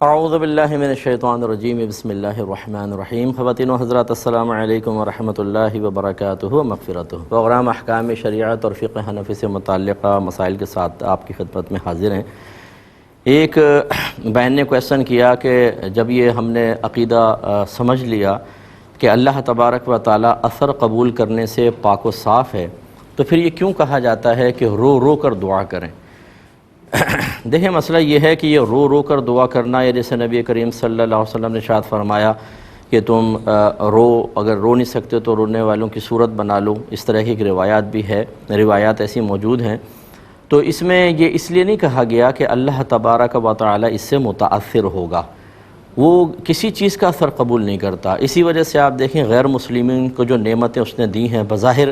اعوذ باللہ من الشیطان الرجیم بسم اللہ الرحمن الرحیم۔ خواتین و حضرات السلام علیکم ورحمۃ اللہ وبرکاتہ و مغفرتہ۔ پروگرام احکام شریعت اور فقہ حنفی سے متعلقہ مسائل کے ساتھ آپ کی خدمت میں حاضر ہیں۔ ایک بہن نے کویسچن کیا کہ جب یہ ہم نے عقیدہ سمجھ لیا کہ اللہ تبارک و تعالی اثر قبول کرنے سے پاک و صاف ہے، تو پھر یہ کیوں کہا جاتا ہے کہ رو رو کر دعا کریں؟ دیکھیں، مسئلہ یہ ہے کہ یہ رو رو کر دعا کرنا، یا جیسے نبی کریم صلی اللہ علیہ وسلم نے ارشاد فرمایا کہ تم اگر رو نہیں سکتے تو رونے والوں کی صورت بنا لو، اس طرح کی روایات بھی ہے، روایات ایسی موجود ہیں۔ تو اس میں یہ اس لیے نہیں کہا گیا کہ اللہ تبارک و تعالی اس سے متاثر ہوگا، وہ کسی چیز کا اثر قبول نہیں کرتا۔ اسی وجہ سے آپ دیکھیں غیر مسلمین کو جو نعمتیں اس نے دی ہیں، بظاہر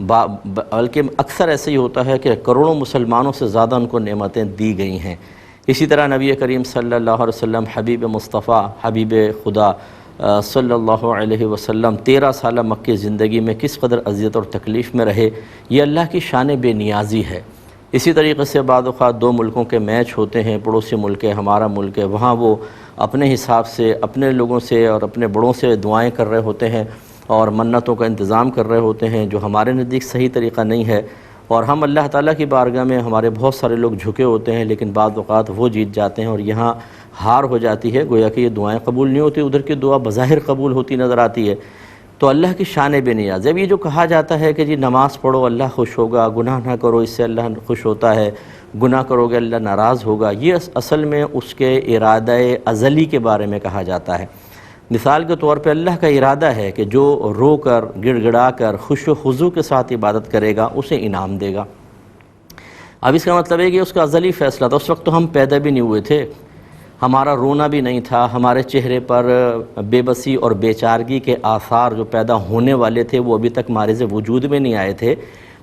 بلکہ اکثر ایسے ہی ہوتا ہے کہ کروڑوں مسلمانوں سے زیادہ ان کو نعمتیں دی گئی ہیں۔ اسی طرح نبی کریم صلی اللہ علیہ وسلم حبیب مصطفیٰ، حبیب خدا صلی اللہ علیہ وسلم 13 سالہ مکی زندگی میں کس قدر اذیت اور تکلیف میں رہے، یہ اللہ کی شان بے نیازی ہے۔ اسی طریقے سے بعض اوقات دو ملکوں کے میچ ہوتے ہیں، پڑوسی ملک ہے، ہمارا ملک ہے، وہاں وہ اپنے حساب سے اپنے لوگوں سے اور اپنے بڑوں سے دعائیں کر رہے ہوتے ہیں اور منتوں کا انتظام کر رہے ہوتے ہیں، جو ہمارے نزدیک صحیح طریقہ نہیں ہے۔ اور ہم اللہ تعالیٰ کی بارگاہ میں ہمارے بہت سارے لوگ جھکے ہوتے ہیں، لیکن بعض اوقات وہ جیت جاتے ہیں اور یہاں ہار ہو جاتی ہے، گویا کہ یہ دعائیں قبول نہیں ہوتی، ادھر کی دعا بظاہر قبول ہوتی نظر آتی ہے۔ تو اللہ کی شان بے نیاز۔ جب یہ جو کہا جاتا ہے کہ جی نماز پڑھو اللہ خوش ہوگا، گناہ نہ کرو اس سے اللہ خوش ہوتا ہے، گناہ کرو گے اللہ ناراض ہوگا، یہ اصل میں اس کے ارادہ ازلی کے بارے میں کہا جاتا ہے۔ مثال کے طور پہ اللہ کا ارادہ ہے کہ جو رو کر گڑ گڑا کر خوش و خضوع کے ساتھ عبادت کرے گا اسے انعام دے گا۔ اب اس کا مطلب ہے کہ اس کا ازلی فیصلہ تھا، اس وقت تو ہم پیدا بھی نہیں ہوئے تھے، ہمارا رونا بھی نہیں تھا، ہمارے چہرے پر بے بسی اور بے چارگی کے آثار جو پیدا ہونے والے تھے وہ ابھی تک مارز وجود میں نہیں آئے تھے۔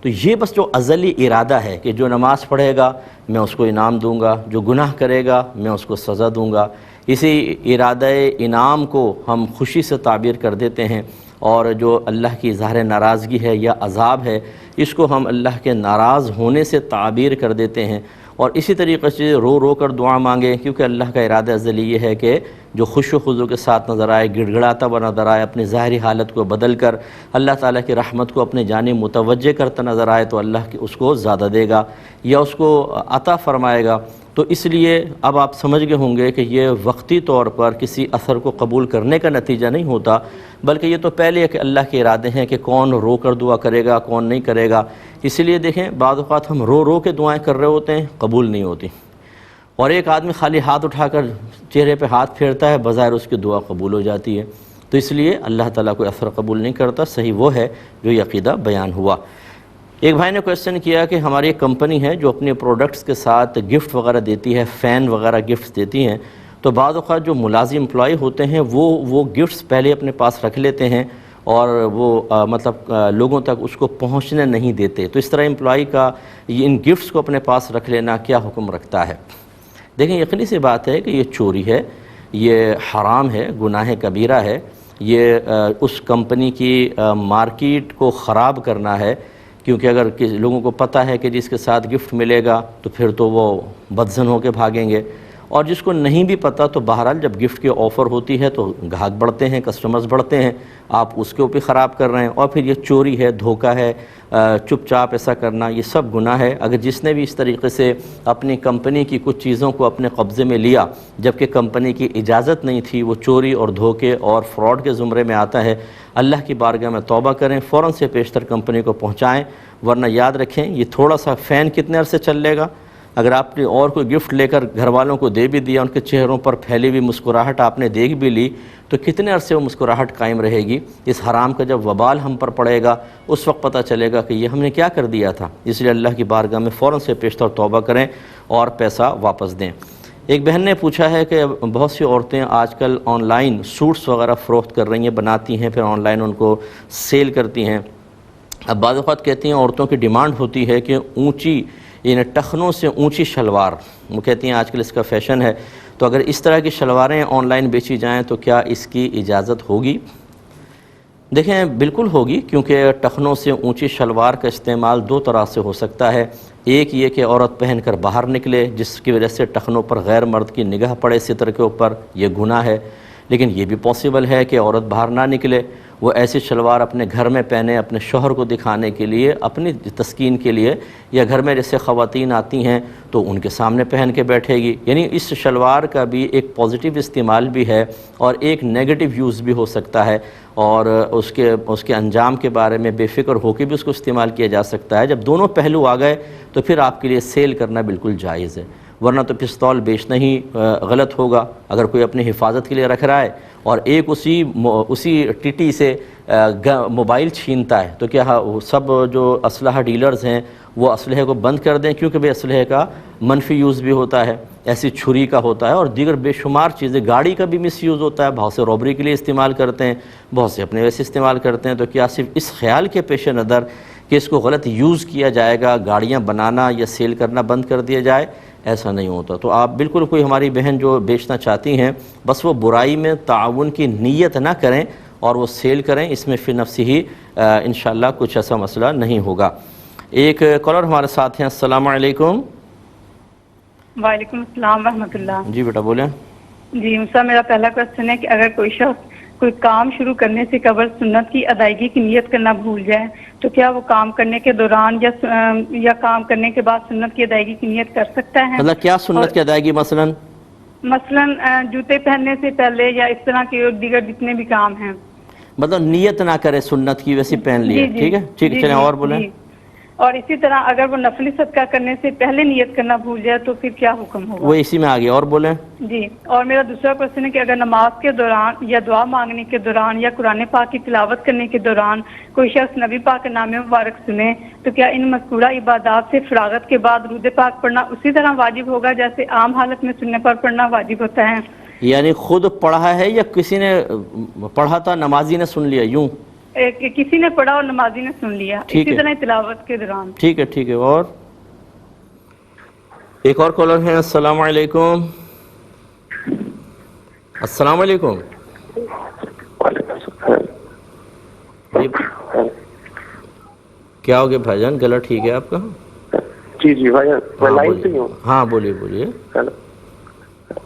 تو یہ بس جو ازلی ارادہ ہے کہ جو نماز پڑھے گا میں اس کو انعام دوں گا، جو گناہ کرے گا میں اس کو سزا دوں گا، اسی ارادہ انعام کو ہم خوشی سے تعبیر کر دیتے ہیں، اور جو اللہ کی ظاہر ناراضگی ہے یا عذاب ہے اس کو ہم اللہ کے ناراض ہونے سے تعبیر کر دیتے ہیں۔ اور اسی طریقے سے رو رو کر دعا مانگیں، کیونکہ اللہ کا ارادہ ازلی یہ ہے کہ جو خوش و خضوع کے ساتھ نظر آئے، گڑ گڑاتا ہوا نظر آئے، اپنی ظاہری حالت کو بدل کر اللہ تعالیٰ کی رحمت کو اپنے جانب متوجہ کرتا نظر آئے تو اللہ اس کو زیادہ دے گا یا اس کو عطا فرمائے گا۔ تو اس لیے اب آپ سمجھ گئے ہوں گے کہ یہ وقتی طور پر کسی اثر کو قبول کرنے کا نتیجہ نہیں ہوتا، بلکہ یہ تو پہلے ہے کہ اللہ کے ارادے ہیں کہ کون رو کر دعا کرے گا کون نہیں کرے گا۔ اس لیے دیکھیں بعض اوقات ہم رو رو کے دعائیں کر رہے ہوتے ہیں، قبول نہیں ہوتی، اور ایک آدمی خالی ہاتھ اٹھا کر چہرے پہ ہاتھ پھیرتا ہے، بظاہر اس کی دعا قبول ہو جاتی ہے۔ تو اس لیے اللہ تعالیٰ کوئی اثر قبول نہیں کرتا، صحیح وہ ہے جو یہ عقیدہ بیان ہوا۔ ایک بھائی نے کویسچن کیا کہ ہماری ایک کمپنی ہے جو اپنے پروڈکٹس کے ساتھ گفٹ وغیرہ دیتی ہے، فین وغیرہ گفٹس دیتی ہیں، تو بعض اوقات جو ملازم امپلائی ہوتے ہیں وہ گفٹس پہلے اپنے پاس رکھ لیتے ہیں اور وہ لوگوں تک اس کو پہنچنے نہیں دیتے۔ تو اس طرح امپلائی کا ان گفٹس کو اپنے پاس رکھ لینا کیا حکم رکھتا ہے؟ دیکھیں، یقینی سی بات ہے کہ یہ چوری ہے، یہ حرام ہے، گناہ کبیرہ ہے، یہ اس کمپنی کی مارکیٹ کو خراب کرنا ہے، کیونکہ اگر لوگوں کو پتہ ہے کہ جس کے ساتھ گفٹ ملے گا تو پھر تو وہ بدظن ہو کے بھاگیں گے، اور جس کو نہیں بھی پتہ تو بہرحال جب گفٹ کی آفر ہوتی ہے تو گاہک بڑھتے ہیں، کسٹمرز بڑھتے ہیں، آپ اس کے اوپر خراب کر رہے ہیں۔ اور پھر یہ چوری ہے، دھوکہ ہے، چپ چاپ ایسا کرنا، یہ سب گناہ ہے۔ اگر جس نے بھی اس طریقے سے اپنی کمپنی کی کچھ چیزوں کو اپنے قبضے میں لیا جبکہ کمپنی کی اجازت نہیں تھی، وہ چوری اور دھوکے اور فراڈ کے زمرے میں آتا ہے۔ اللہ کی بارگاہ میں توبہ کریں، فوراً سے پیشتر کمپنی کو پہنچائیں، ورنہ یاد رکھیں یہ تھوڑا سا فین کتنے عرصے چل لے گا؟ اگر آپ نے اور کوئی گفٹ لے کر گھر والوں کو دے بھی دیا، ان کے چہروں پر پھیلی ہوئی مسکراہٹ آپ نے دیکھ بھی لی، تو کتنے عرصے وہ مسکراہٹ قائم رہے گی؟ اس حرام کا جب وبال ہم پر پڑے گا اس وقت پتہ چلے گا کہ یہ ہم نے کیا کر دیا تھا۔ اس لیے اللہ کی بارگاہ میں فوراً سے پیشتر توبہ کریں اور پیسہ واپس دیں۔ ایک بہن نے پوچھا ہے کہ بہت سی عورتیں آج کل آن لائن سوٹس وغیرہ فروخت کر رہی ہیں، بناتی ہیں، پھر آن لائن ان کو سیل کرتی ہیں۔ اب بعض اوقات کہتی ہیں عورتوں کی ڈیمانڈ ہوتی ہے کہ اونچی، یعنی ٹخنوں سے اونچی شلوار، وہ کہتی ہیں آج کل اس کا فیشن ہے، تو اگر اس طرح کی شلواریں آن لائن بیچی جائیں تو کیا اس کی اجازت ہوگی؟ دیکھیں بالکل ہوگی، کیونکہ ٹخنوں سے اونچی شلوار کا استعمال دو طرح سے ہو سکتا ہے۔ ایک یہ کہ عورت پہن کر باہر نکلے جس کی وجہ سے ٹخنوں پر غیر مرد کی نگاہ پڑے ستر کے اوپر، یہ گناہ ہے۔ لیکن یہ بھی پاسبل ہے کہ عورت باہر نہ نکلے، وہ ایسی شلوار اپنے گھر میں پہنے، اپنے شوہر کو دکھانے کے لیے، اپنی تسکین کے لیے، یا گھر میں جیسے خواتین آتی ہیں تو ان کے سامنے پہن کے بیٹھے گی۔ یعنی اس شلوار کا بھی ایک پازیٹیو استعمال بھی ہے اور ایک نیگیٹو یوز بھی ہو سکتا ہے، اور اس کے انجام کے بارے میں بے فکر ہو کے بھی اس کو استعمال کیا جا سکتا ہے۔ جب دونوں پہلو آ گئے تو پھر آپ کے لیے سیل کرنا بالکل جائز ہے، ورنہ تو پستول بیچنا ہی غلط ہوگا۔ اگر کوئی اپنی حفاظت کے لیے رکھ رہا ہے اور ایک اسی ٹٹی سے موبائل چھینتا ہے تو کیا سب جو اسلحہ ڈیلرز ہیں وہ اسلحے کو بند کر دیں؟ کیونکہ بھئی اسلحے کا منفی یوز بھی ہوتا ہے، ایسی چھری کا ہوتا ہے اور دیگر بے شمار چیزیں، گاڑی کا بھی مس یوز ہوتا ہے، بہت سے روبری کے لیے استعمال کرتے ہیں، بہت سے اپنے ویسے استعمال کرتے ہیں۔ تو کیا صرف اس خیال کے پیش نظر کہ اس کو غلط یوز کیا جائے گا، گاڑیاں بنانا یا سیل کرنا بند کر دیا جائے؟ ایسا نہیں ہوتا۔ تو آپ بالکل، کوئی ہماری بہن جو بیچنا چاہتی ہیں بس وہ برائی میں تعاون کی نیت نہ کریں اور وہ سیل کریں، اس میں فی نفسی ہی انشاءاللہ کچھ ایسا مسئلہ نہیں ہوگا۔ ایک کالر ہمارے ساتھ ہیں۔ السلام علیکم۔ وعلیکم السلام ورحمۃ اللہ۔ جی بیٹا بولیں۔ جی موسیٰ، میرا پہلا کوشچن ہے کہ اگر کوئی شخص کوئی کام شروع کرنے سے قبل سنت کی ادائیگی کی نیت کرنا بھول جائے تو کیا وہ کام کرنے کے دوران یا کام کرنے کے بعد سنت کی ادائیگی کی نیت کر سکتا ہے؟ مطلب کیا سنت کی ادائیگی؟ مثلاً جوتے پہننے سے پہلے یا اس طرح کے دیگر جتنے بھی کام ہیں، مطلب نیت نہ کرے سنت کی، ویسے پہن لیا، ٹھیک ہے ٹھیک ہے، چلیں اور بولیں۔ اور اسی طرح اگر وہ نفلی صدقہ کرنے سے پہلے نیت کرنا بھول جائے تو پھر کیا حکم ہوگا؟ وہ اسی میں آگے، اور بولیں۔ جی، اور میرا دوسرا کوشچن ہے کہ اگر نماز کے دوران یا دعا مانگنے کے دوران یا قرآن پاک کی تلاوت کرنے کے دوران کوئی شخص نبی پاک کا نام مبارک سنے تو کیا ان مذکورہ عبادات سے فراغت کے بعد درود پاک پڑھنا اسی طرح واجب ہوگا جیسے عام حالت میں سننے پر پڑھنا واجب ہوتا ہے؟ یعنی خود پڑھا ہے یا کسی نے پڑھا تھا، نمازی نے سن لیا، یوں کسی نے پڑھا اور نمازی نے سن لیا، اسی طرح تلاوت کے دوران؟ ٹھیک ہے۔ اور ایک اور کالر ہے۔ السلام علیکم۔ السلام علیکم۔ کیا ہو گیا بھائی جان، گلا ٹھیک ہے آپ کا؟ جی بھائی میں لائن سے ہی ہوں۔ ہاں بولیے۔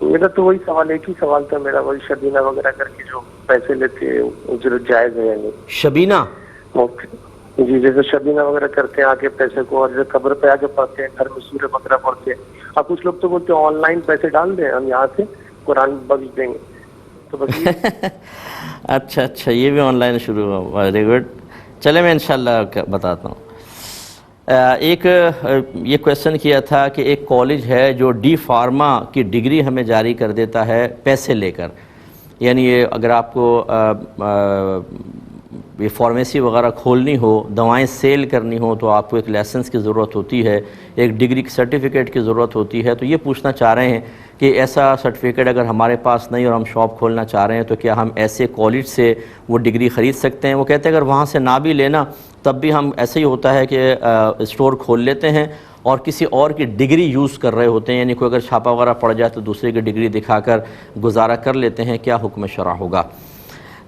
میرا تو وہی سوال، ایک ہی سوال تھا میرا، وہی شبینہ وغیرہ کر کے جو پیسے لیتے ہیں اجرت جائز ہے یا نہیں؟ شبینہ؟ جی، جیسے شبینہ وغیرہ کرتے ہیں آ کے پیسے کو، اور جیسے قبر پہ آ کے پڑھتے ہیں، گھر میں سورہ بقرہ پڑھتے ہیں، اب کچھ لوگ تو بولتے ہیں آن لائن پیسے ڈال دیں، ہم یہاں سے قرآن بخش دیں گے، تو بس اچھا، یہ بھی آن لائن شروع ہوا، ویری گڈ۔ چلے میں انشاءاللہ بتاتا ہوں۔ ایک یہ کویسچن کیا تھا کہ ایک کالج ہے جو ڈی فارما کی ڈگری ہمیں جاری کر دیتا ہے پیسے لے کر، یعنی یہ اگر آپ کو یہ فارمیسی وغیرہ کھولنی ہو، دوائیں سیل کرنی ہو تو آپ کو ایک لائسنس کی ضرورت ہوتی ہے، ایک ڈگری سرٹیفکیٹ کی ضرورت ہوتی ہے۔ تو یہ پوچھنا چاہ رہے ہیں کہ ایسا سرٹیفکیٹ اگر ہمارے پاس نہیں اور ہم شاپ کھولنا چاہ رہے ہیں تو کیا ہم ایسے کالج سے وہ ڈگری خرید سکتے ہیں؟ وہ کہتے ہیں اگر وہاں سے نہ بھی لینا تب بھی ہم ایسے ہی ہوتا ہے کہ اسٹور کھول لیتے ہیں اور کسی اور کی ڈگری یوز کر رہے ہوتے ہیں، یعنی کوئی اگر چھاپا وغیرہ پڑ جائے تو دوسرے کی ڈگری دکھا کر گزارا کر لیتے ہیں۔ کیا حکم شرع ہوگا؟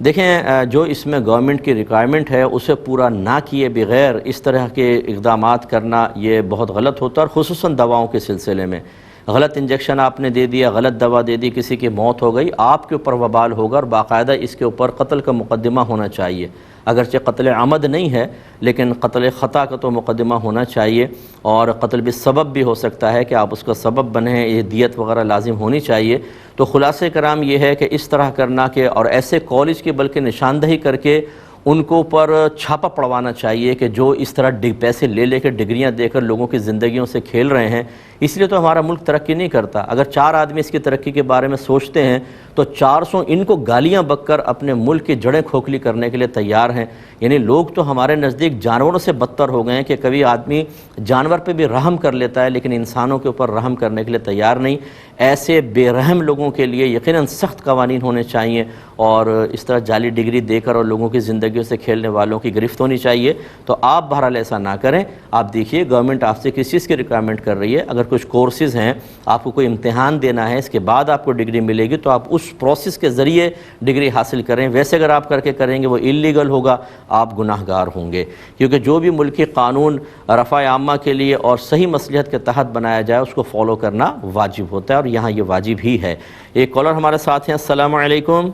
دیکھیں، جو اس میں گورنمنٹ کی ریکوائرمنٹ ہے اسے پورا نہ کیے بغیر اس طرح کے اقدامات کرنا یہ بہت غلط ہوتا ہے، اور خصوصاً دواؤں کے سلسلے میں غلط انجیکشن آپ نے دے دیا، غلط دوا دے دی، کسی کی موت ہو گئی، آپ کے اوپر وبال ہوگا، اور باقاعدہ اس کے اوپر قتل کا مقدمہ ہونا چاہیے۔ اگرچہ قتل عمد نہیں ہے لیکن قتل خطا کا تو مقدمہ ہونا چاہیے، اور قتل بالسبب بھی ہو سکتا ہے کہ آپ اس کا سبب بنیں، یہ دیت وغیرہ لازم ہونی چاہیے۔ تو خلاصہ کرام یہ ہے کہ اس طرح کرنا کہ اور ایسے کالج کی بلکہ نشاندہی کر کے ان کو پر چھاپا پڑوانا چاہیے کہ جو اس طرح پیسے لے کے ڈگریاں دے کر لوگوں کی زندگیوں سے کھیل رہے ہیں۔ اس لیے تو ہمارا ملک ترقی نہیں کرتا۔ اگر 4 آدمی اس کی ترقی کے بارے میں سوچتے ہیں تو 400 ان کو گالیاں بک کر اپنے ملک کی جڑیں کھوکھلی کرنے کے لیے تیار ہیں۔ یعنی لوگ تو ہمارے نزدیک جانوروں سے بدتر ہو گئے ہیں کہ کبھی آدمی جانور پہ بھی رحم کر لیتا ہے لیکن انسانوں کے اوپر رحم کرنے کے لیے تیار نہیں۔ ایسے بے رحم لوگوں کے لیے یقیناً سخت قوانین ہونے چاہیے، اور اس طرح جعلی ڈگری دے کر اور لوگوں کی زندگیوں سے کھیلنے والوں کی گرفت ہونی چاہیے۔ تو آپ بہرحال ایسا نہ کریں۔ آپ دیکھیے گورنمنٹ آپ سے کس چیز کی ریکوائرمنٹ کر رہی ہے، اگر کچھ کورسز ہیں, آپ کو کوئی امتحان دینا ہے, اس کے بعد آپ کو ڈگری ملے گی, تو آپ اس پروسیس کے ذریعے ڈگری حاصل کریں. ویسے اگر آپ کر کے کریں گے وہ اللیگل ہوگا, آپ گناہ گار ہوں گے, کیونکہ جو بھی ملکی قانون رفع عامہ کے لیے اور صحیح مصلحت کے تحت بنایا جائے اس کو فالو کرنا واجب ہوتا ہے, اور یہاں یہ واجب ہی ہے. ایک کالر ہمارے ساتھ ہیں. السلام علیکم.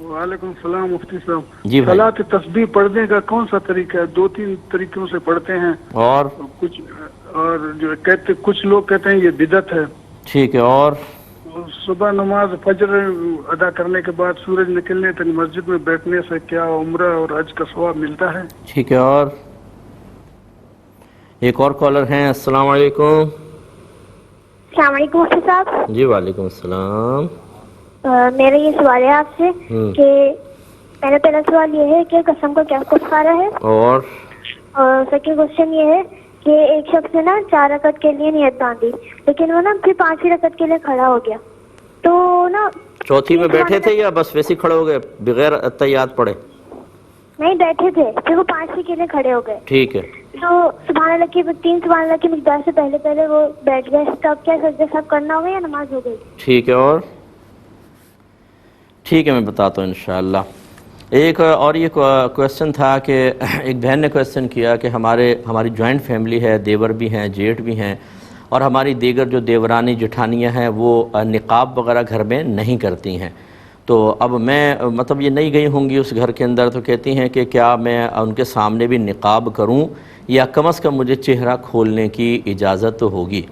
وعلیکم السلام مفتی صاحب. جی بھائی. صلاۃ تسبیح پڑھنے کا کون سا طریقہ ہے؟ 2-3 طریقوں سے پڑھتے ہیں, اور جو کہتے کچھ لوگ کہتے ہیں یہ بدعت ہے. ٹھیک ہے. اور صبح نماز فجر ادا کرنے کے بعد سورج نکلنے تک مسجد میں بیٹھنے سے کیا عمرہ اور حج کا ثواب ملتا ہے؟ ٹھیک ہے. اور ایک اور کالر ہیں. السلام علیکم. السلام علیکم مفتی صاحب. جی وعلیکم السلام. میرا یہ سوال ہے آپ سے کہ میرا پہلا سوال یہ ہے کہ قسم کا کیا کفارہ ہے, اور سیکنڈ کوشچن یہ ہے کہ ایک شخص نے نا 4 رکعت کے لیے نیت باندھی, لیکن وہ نا پھر 5ویں رکعت کے لیے کھڑا ہو گیا, تو نا چوتھی میں بیٹھے تھے یا بس ویسے کھڑے ہو گئے بغیر اتحیات پڑھے؟ نہیں بیٹھے تھے, پھر وہ 5ویں کے لیے کھڑے ہو گئے. ٹھیک ہے. تو سبحان اللہ کی 3 سبحان اللہ کی مقدار سے پہلے وہ بیٹھ گئے, تب کیا سجدہ سب کرنا ہوگا یا نماز ہو گئی؟ ٹھیک ہے. اور ٹھیک ہے, میں بتاتا ہوں انشاءاللہ. ایک اور یہ کویسچن تھا کہ ایک بہن نے کویسچن کیا کہ ہماری جوائنٹ فیملی ہے, دیور بھی ہیں, جیٹھ بھی ہیں, اور ہماری دیگر جو دیورانی جٹھانیاں ہیں وہ نقاب وغیرہ گھر میں نہیں کرتی ہیں. تو اب میں مطلب یہ نہیں گئی ہوں گی اس گھر کے اندر, تو کہتی ہیں کہ کیا میں ان کے سامنے بھی نقاب کروں یا کم از کم مجھے چہرہ کھولنے کی اجازت ہوگی؟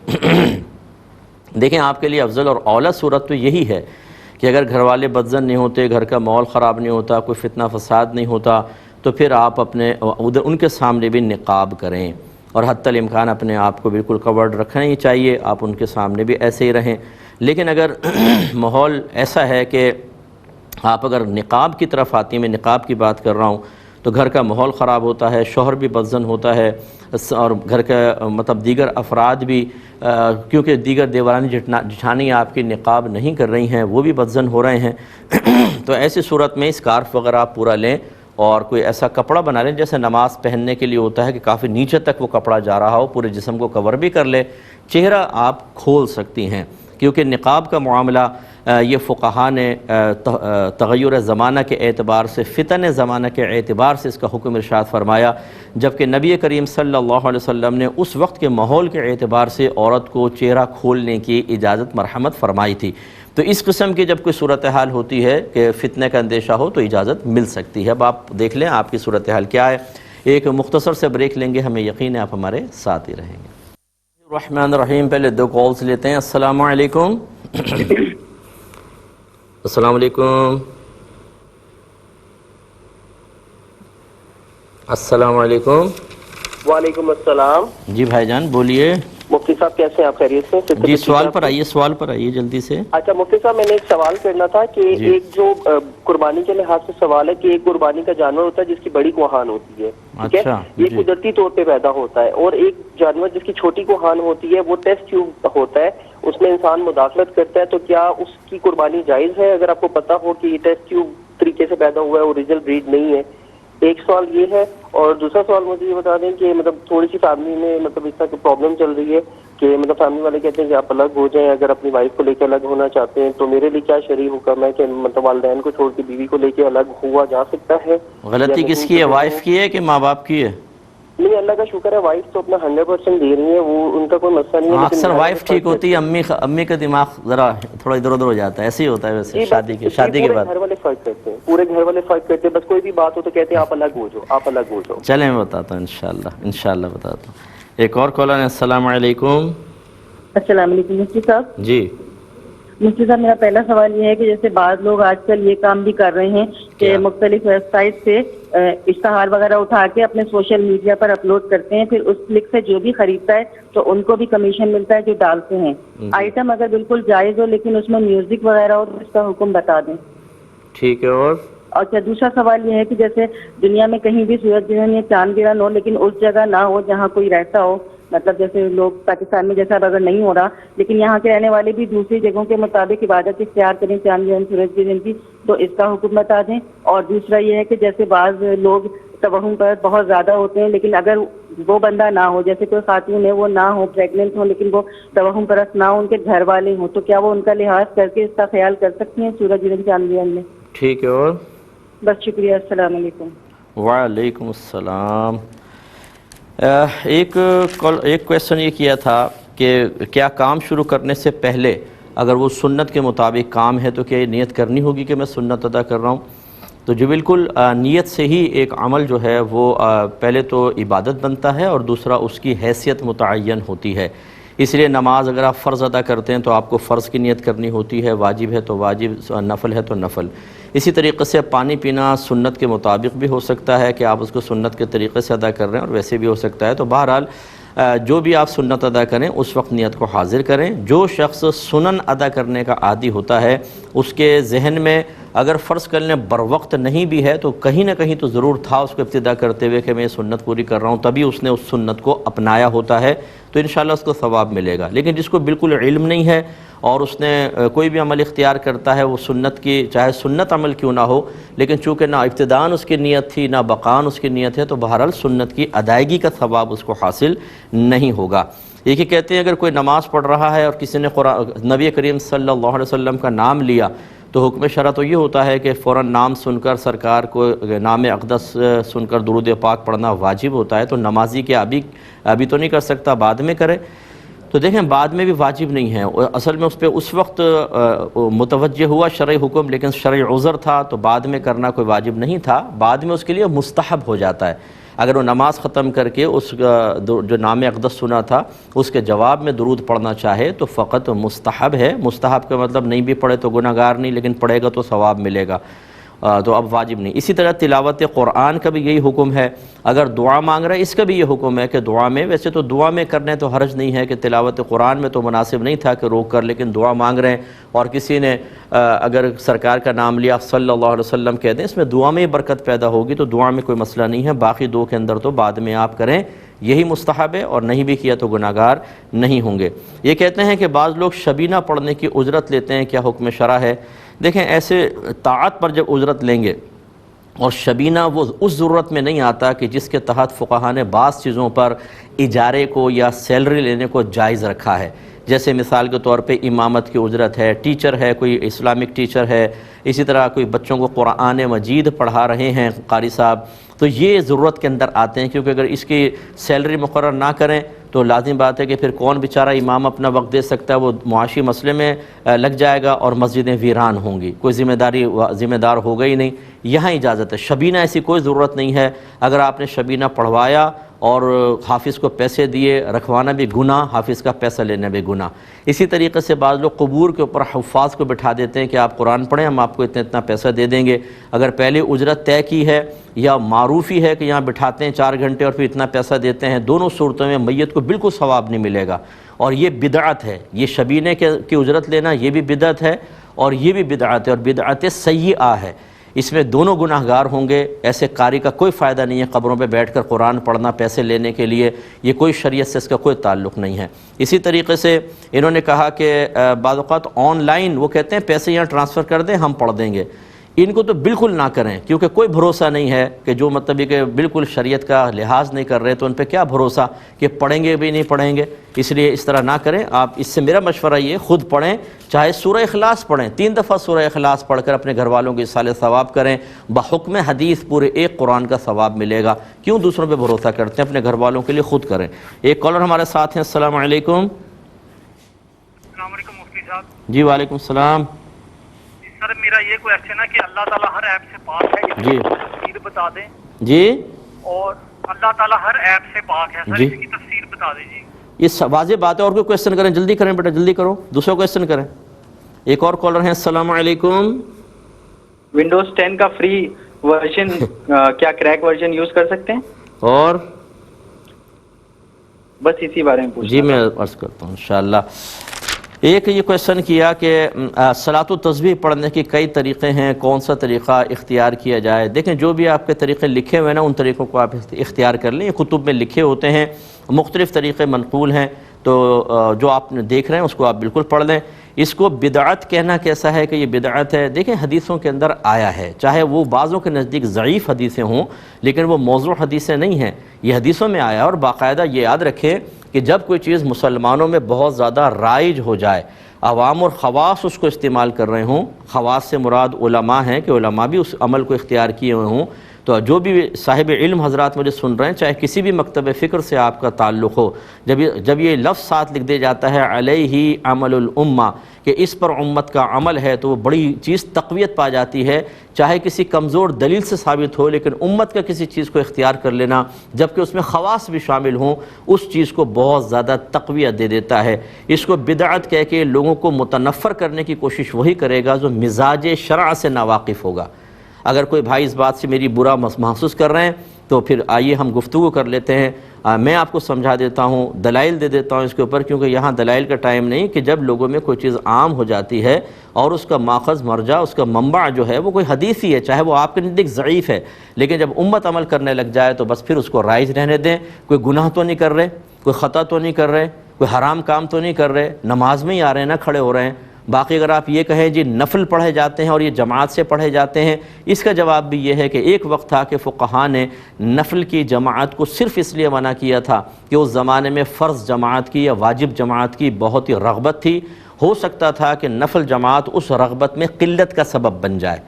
دیکھیں, آپ کے لیے افضل اور اولیٰ صورت تو یہی ہے کہ اگر گھر والے بدظن نہیں ہوتے, گھر کا ماحول خراب نہیں ہوتا, کوئی فتنہ فساد نہیں ہوتا, تو پھر آپ اپنے ادھر ان کے سامنے بھی نقاب کریں, اور حتی الامکان اپنے آپ کو بالکل کورڈ رکھنا ہی چاہیے, آپ ان کے سامنے بھی ایسے ہی رہیں. لیکن اگر ماحول ایسا ہے کہ آپ اگر نقاب کی طرف آتی ہیں, میں نقاب کی بات کر رہا ہوں, تو گھر کا ماحول خراب ہوتا ہے, شوہر بھی بدظن ہوتا ہے, اور گھر کا مطلب دیگر افراد بھی, کیونکہ دیگر دیورانی جٹھانی آپ کی نقاب نہیں کر رہی ہیں, وہ بھی بدظن ہو رہے ہیں. تو ایسی صورت میں اسکارف وغیرہ آپ پورا لیں, اور کوئی ایسا کپڑا بنا لیں جیسے نماز پہننے کے لیے ہوتا ہے کہ کافی نیچے تک وہ کپڑا جا رہا ہو, پورے جسم کو کور بھی کر لے, چہرہ آپ کھول سکتی ہیں. کیونکہ نقاب کا معاملہ یہ فقہا نے تغیر زمانہ کے اعتبار سے, فتن زمانہ کے اعتبار سے اس کا حکم ارشاد فرمایا, جبکہ نبی کریم صلی اللہ علیہ وسلم نے اس وقت کے ماحول کے اعتبار سے عورت کو چہرہ کھولنے کی اجازت مرحمت فرمائی تھی. تو اس قسم کی جب کوئی صورتحال ہوتی ہے کہ فتنے کا اندیشہ ہو تو اجازت مل سکتی ہے. اب آپ دیکھ لیں آپ کی صورتحال کیا ہے. ایک مختصر سے بریک لیں گے, ہمیں یقین ہے آپ ہمارے ساتھ ہی رہیں گے. الرحمن الرحیم. پہلے 2 کالز لیتے ہیں. السلام علیکم. السلام علیکم. السلام علیکم. وعلیکم السلام. جی بھائی جان بولیے. مفتی صاحب کیسے ہیں آپ؟ خیریت سے؟ جی سوال پر آئیے جلدی سے. اچھا مفتی صاحب, میں نے ایک سوال کرنا تھا کہ ایک جو قربانی کے لحاظ سے سوال ہے کہ ایک قربانی کا جانور ہوتا ہے جس کی بڑی کوہان ہوتی ہے, ٹھیک ہے, یہ قدرتی طور پہ پیدا ہوتا ہے, اور ایک جانور جس کی چھوٹی کوہان ہوتی ہے وہ ٹیسٹ ٹیوب ہوتا ہے, اس میں انسان مداخلت کرتا ہے, تو کیا اس کی قربانی جائز ہے اگر آپ کو پتہ ہو کہ یہ ٹیسٹ ٹیوب طریقے سے پیدا ہوا ہے, اوریجنل بریڈ نہیں ہے؟ ایک سوال یہ ہے. اور دوسرا سوال مجھے یہ بتا دیں کہ مطلب تھوڑی سی فیملی میں مطلب اس طرح کی پرابلم چل رہی ہے کہ مطلب فیملی والے کہتے ہیں کہ آپ الگ ہو جائیں, اگر اپنی وائف کو لے کے الگ ہونا چاہتے ہیں, تو میرے لیے کیا شرعی حکم ہے کہ مطلب والدین کو چھوڑ کے بیوی کو لے کے الگ ہوا جا سکتا ہے؟ غلطی کس کی ہے, وائف کی ہے کہ ماں باپ کی ہے؟ نہیں, اللہ کا شکر ہے وائف تو اپنا 100% دے رہی ہے, وہ ان کا کوئی مسئلہ نہیں ہے. اکثر وائف ٹھیک ہوتی ہے, امی کا دماغ ذرا تھوڑا ادھر ادھر ہو جاتا ہے, ایسے ہی ہوتا ہے ویسے شادی کے بعد. گھر والے فرق کرتے ہیں, پورے گھر والے فرق کرتے ہیں, بس کوئی بھی بات ہو تو کہتے ہیں آپ الگ ہو جاؤ, آپ الگ ہو جاؤ. چلیں میں بتاتا ہوں انشاءاللہ بتاتا ہوں. ایک اور کالر ہے. السلام علیکم. السلام علیکم مفتی صاحب. جی مفتی صاحب, میرا پہلا سوال یہ ہے کہ جیسے بعض لوگ آج کل یہ کام بھی کر رہے ہیں کہ مختلف ویب سائٹ سے اشتہار وغیرہ اٹھا کے اپنے سوشل میڈیا پر اپلوڈ کرتے ہیں, پھر اس کلک سے جو بھی خریدتا ہے تو ان کو بھی کمیشن ملتا ہے جو ڈالتے ہیں. آئٹم اگر بالکل جائز ہو لیکن اس میں میوزک وغیرہ ہو تو اس کا حکم بتا دیں. ٹھیک ہے. اور اچھا, دوسرا سوال یہ ہے کہ جیسے دنیا میں کہیں بھی سورج گرہن یا چاند گرہن ہو لیکن اس جگہ نہ ہو جہاں کوئی رہتا ہو, مطلب جیسے لوگ پاکستان میں جیسا اگر نہیں ہو رہا لیکن یہاں کے رہنے والے بھی دوسری جگہوں کے مطابق عبادت اختیار کریں چاند گرہن سورج گرہن کی, تو اس کا حکم بتا دیں. اور دوسرا یہ ہے کہ جیسے بعض لوگ توہم پر بہت زیادہ ہوتے ہیں، لیکن اگر وہ بندہ نہ ہو، جیسے کوئی خاتون ہے وہ نہ ہو، پریگننٹ ہو، لیکن وہ توہم پرست نہ ہو، ان کے گھر والے ہوں، تو کیا وہ ان کا لحاظ کر کے اس کا خیال کر سکتی ہیں سورج دن چاند میں؟ ٹھیک ہے، اور بس شکریہ، السلام علیکم۔ وعلیکم السلام۔ ایک کویسچن یہ کیا تھا کہ کیا کام شروع کرنے سے پہلے اگر وہ سنت کے مطابق کام ہے تو کیا یہ نیت کرنی ہوگی کہ میں سنت ادا کر رہا ہوں؟ تو جو بالکل نیت سے ہی ایک عمل جو ہے وہ پہلے تو عبادت بنتا ہے اور دوسرا اس کی حیثیت متعین ہوتی ہے۔ اس لیے نماز اگر آپ فرض ادا کرتے ہیں تو آپ کو فرض کی نیت کرنی ہوتی ہے، واجب ہے تو واجب، نفل ہے تو نفل۔ اسی طریقے سے پانی پینا سنت کے مطابق بھی ہو سکتا ہے کہ آپ اس کو سنت کے طریقے سے ادا کر رہے ہیں، اور ویسے بھی ہو سکتا ہے۔ تو بہرحال جو بھی آپ سنت ادا کریں اس وقت نیت کو حاضر کریں۔ جو شخص سنن ادا کرنے کا عادی ہوتا ہے اس کے ذہن میں اگر فرض کرنے بر وقت نہیں بھی ہے تو کہیں نہ کہیں تو ضرور تھا اس کو ابتدا کرتے ہوئے کہ میں یہ سنت پوری کر رہا ہوں، تبھی اس نے اس سنت کو اپنایا ہوتا ہے، تو انشاءاللہ اس کو ثواب ملے گا۔ لیکن جس کو بالکل علم نہیں ہے اور اس نے کوئی بھی عمل اختیار کرتا ہے، وہ سنت کی چاہے سنت عمل کیوں نہ ہو، لیکن چونکہ نہ ابتداءً اس کی نیت تھی نہ بقاً اس کی نیت ہے، تو بہرحال سنت کی ادائیگی کا ثواب اس کو حاصل نہیں ہوگا۔ یہ کہ کہتے ہیں اگر کوئی نماز پڑھ رہا ہے اور کسی نے نبی کریم صلی اللہ علیہ وسلم کا نام لیا تو حکم شرع تو یہ ہوتا ہے کہ فوراً نام سن کر سرکار کو نام اقدس سن کر درود پاک پڑھنا واجب ہوتا ہے، تو نمازی کے ابھی تو نہیں کر سکتا، بعد میں کرے؟ تو دیکھیں بعد میں بھی واجب نہیں ہے، اصل میں اس پہ اس وقت متوجہ ہوا شرعی حکم، لیکن شرعی عذر تھا تو بعد میں کرنا کوئی واجب نہیں تھا، بعد میں اس کے لیے مستحب ہو جاتا ہے۔ اگر وہ نماز ختم کر کے اس جو نام اقدس سنا تھا اس کے جواب میں درود پڑھنا چاہے تو فقط مستحب ہے۔ مستحب کا مطلب نہیں بھی پڑھے تو گناہ گار نہیں، لیکن پڑھے گا تو ثواب ملے گا، تو اب واجب نہیں۔ اسی طرح تلاوت قرآن کا بھی یہی حکم ہے، اگر دعا مانگ رہا ہے اس کا بھی یہ حکم ہے کہ دعا میں، ویسے تو دعا میں کرنے تو حرج نہیں ہے کہ تلاوت قرآن میں تو مناسب نہیں تھا کہ روک کر، لیکن دعا مانگ رہے ہیں اور کسی نے اگر سرکار کا نام لیا صلی اللہ علیہ وسلم کہہ دیں، اس میں دعا میں ہی برکت پیدا ہوگی تو دعا میں کوئی مسئلہ نہیں ہے، باقی دو کے اندر تو بعد میں آپ کریں، یہی مستحب ہے، اور نہیں بھی کیا تو گناہ گار نہیں ہوں گے۔ یہ کہتے ہیں کہ بعض لوگ شبینہ پڑھنے کی اجرت لیتے ہیں، کیا حکم شرع ہے؟ دیکھیں ایسے طاعت پر جب اجرت لیں گے اور شبینہ وہ اس ضرورت میں نہیں آتا کہ جس کے تحت فقہاء نے بعض چیزوں پر اجارے کو یا سیلری لینے کو جائز رکھا ہے، جیسے مثال کے طور پہ امامت کی اجرت ہے، ٹیچر ہے، کوئی اسلامک ٹیچر ہے، اسی طرح کوئی بچوں کو قرآن مجید پڑھا رہے ہیں قاری صاحب، تو یہ ضرورت کے اندر آتے ہیں، کیونکہ اگر اس کی سیلری مقرر نہ کریں تو لازم بات ہے کہ پھر کون بیچارہ امام اپنا وقت دے سکتا ہے، وہ معاشی مسئلے میں لگ جائے گا اور مسجدیں ویران ہوں گی، کوئی ذمہ دار ہوگا ہی نہیں۔ یہاں اجازت ہے، شبینہ ایسی کوئی ضرورت نہیں ہے۔ اگر آپ نے شبینہ پڑھوایا اور حافظ کو پیسے دیے، رکھوانا بھی گناہ، حافظ کا پیسہ لینا بھی گناہ۔ اسی طریقے سے بعض لوگ قبور کے اوپر حفاظ کو بٹھا دیتے ہیں کہ آپ قرآن پڑھیں، ہم آپ کو اتنا پیسہ دے دیں گے۔ اگر پہلے اجرت طے کی ہے یا معروفی ہے کہ یہاں بٹھاتے ہیں 4 گھنٹے اور پھر اتنا پیسہ دیتے ہیں، دونوں صورتوں میں میت کو بالکل ثواب نہیں ملے گا، اور یہ بدعت ہے۔ یہ شبینے کی اجرت لینا یہ بھی بدعت ہے اور یہ بھی بدعت ہے، اور بدعت سیئہ ہے، اس میں دونوں گناہ گار ہوں گے۔ ایسے قاری کا کوئی فائدہ نہیں ہے قبروں پہ بیٹھ کر قرآن پڑھنا پیسے لینے کے لیے، یہ کوئی شریعت سے اس کا کوئی تعلق نہیں ہے۔ اسی طریقے سے انہوں نے کہا کہ بعض اوقات آن لائن وہ کہتے ہیں پیسے یہاں ٹرانسفر کر دیں ہم پڑھ دیں گے، ان کو تو بالکل نہ کریں، کیونکہ کوئی بھروسہ نہیں ہے کہ جو مطلب یہ کہ بالکل شریعت کا لحاظ نہیں کر رہے تو ان پہ کیا بھروسہ کہ پڑھیں گے بھی نہیں پڑھیں گے، اس لیے اس طرح نہ کریں۔ آپ اس سے میرا مشورہ یہ خود پڑھیں، چاہے سورہ اخلاص پڑھیں، 3 دفعہ سورہ اخلاص پڑھ کر اپنے گھر والوں کے ایصال ثواب کریں، بحکم حدیث پورے ایک قرآن کا ثواب ملے گا۔ کیوں دوسروں پہ بھروسہ کرتے ہیں، اپنے گھر والوں کے لیے خود کریں۔ ایک کالر ہمارے ساتھ ہیں، السلام علیکم۔ السلام علیکم مفتی صاحب۔ جی وعلیکم السلام۔ سر میرا یہ کویشچن ہے کہ اللہ تعالیٰ ہر ایپ سے پاک ہے، جی تفسیر بتا دیں۔ جی اور اللہ تعالیٰ ہر ایپ سے پاک ہے، سر جی اس کی تفسیر بتا دیجیے۔ یہ واضح بات ہے، اور کوئی کویشچن کریں، جلدی کریں بیٹا جلدی کرو، دوسرا کویشچن کریں۔ ایک اور کالر ہیں، السلام علیکم۔ ونڈوز 10 کا فری ورژن کیا کریک ورژن یوز کر سکتے ہیں؟ اور بس اسی بارے میں پوچھنا جی میں عرض کرتا ہوں انشاءاللہ۔ ایک یہ کویشچن کیا کہ صلاۃ التسبیح پڑھنے کے کئی طریقے ہیں، کون سا طریقہ اختیار کیا جائے؟ دیکھیں جو بھی آپ کے طریقے لکھے ہوئے ہیں نا، ان طریقوں کو آپ اختیار کر لیں، یہ کتب میں لکھے ہوتے ہیں، مختلف طریقے منقول ہیں، تو جو آپ دیکھ رہے ہیں اس کو آپ بالکل پڑھ لیں۔ اس کو بدعت کہنا کیسا ہے کہ یہ بدعت ہے؟ دیکھیں حدیثوں کے اندر آیا ہے، چاہے وہ بعضوں کے نزدیک ضعیف حدیثیں ہوں لیکن وہ موضوع حدیثیں نہیں ہیں، یہ حدیثوں میں آیا ہے۔ اور باقاعدہ یہ یاد رکھیں کہ جب کوئی چیز مسلمانوں میں بہت زیادہ رائج ہو جائے، عوام اور خواص اس کو استعمال کر رہے ہوں، خواص سے مراد علماء ہیں کہ علماء بھی اس عمل کو اختیار کیے ہوئے ہوں، تو جو بھی صاحب علم حضرات مجھے سن رہے ہیں، چاہے کسی بھی مکتب فکر سے آپ کا تعلق ہو، جب یہ لفظ ساتھ لکھ دیا جاتا ہے علیہ عمل الامہ، کہ اس پر امت کا عمل ہے، تو وہ بڑی چیز تقویت پا جاتی ہے، چاہے کسی کمزور دلیل سے ثابت ہو، لیکن امت کا کسی چیز کو اختیار کر لینا جبکہ اس میں خواص بھی شامل ہوں، اس چیز کو بہت زیادہ تقویت دے دیتا ہے۔ اس کو بدعت کہہ کے لوگوں کو متنفر کرنے کی کوشش وہی کرے گا جو مزاج شرع سے ناواقف ہوگا۔ اگر کوئی بھائی اس بات سے میری برا محسوس کر رہے ہیں تو پھر آئیے ہم گفتگو کر لیتے ہیں، میں آپ کو سمجھا دیتا ہوں، دلائل دے دیتا ہوں اس کے اوپر، کیونکہ یہاں دلائل کا ٹائم نہیں کہ جب لوگوں میں کوئی چیز عام ہو جاتی ہے اور اس کا ماخذ مرجع، اس کا منبع جو ہے وہ کوئی حدیث ہی ہے، چاہے وہ آپ کے نزدیک ضعیف ہے، لیکن جب امت عمل کرنے لگ جائے تو بس پھر اس کو رائج رہنے دیں۔ کوئی گناہ تو نہیں کر رہے، کوئی خطا تو نہیں کر رہے، کوئی حرام کام تو نہیں کر رہے، نماز میں ہی آ رہے ہیں نہ کھڑے ہو رہے ہیں۔ باقی اگر آپ یہ کہیں جی نفل پڑھے جاتے ہیں اور یہ جماعت سے پڑھے جاتے ہیں، اس کا جواب بھی یہ ہے کہ ایک وقت تھا کہ فقہاء نے نفل کی جماعت کو صرف اس لیے منع کیا تھا کہ اس زمانے میں فرض جماعت کی یا واجب جماعت کی بہت ہی رغبت تھی، ہو سکتا تھا کہ نفل جماعت اس رغبت میں قلت کا سبب بن جائے۔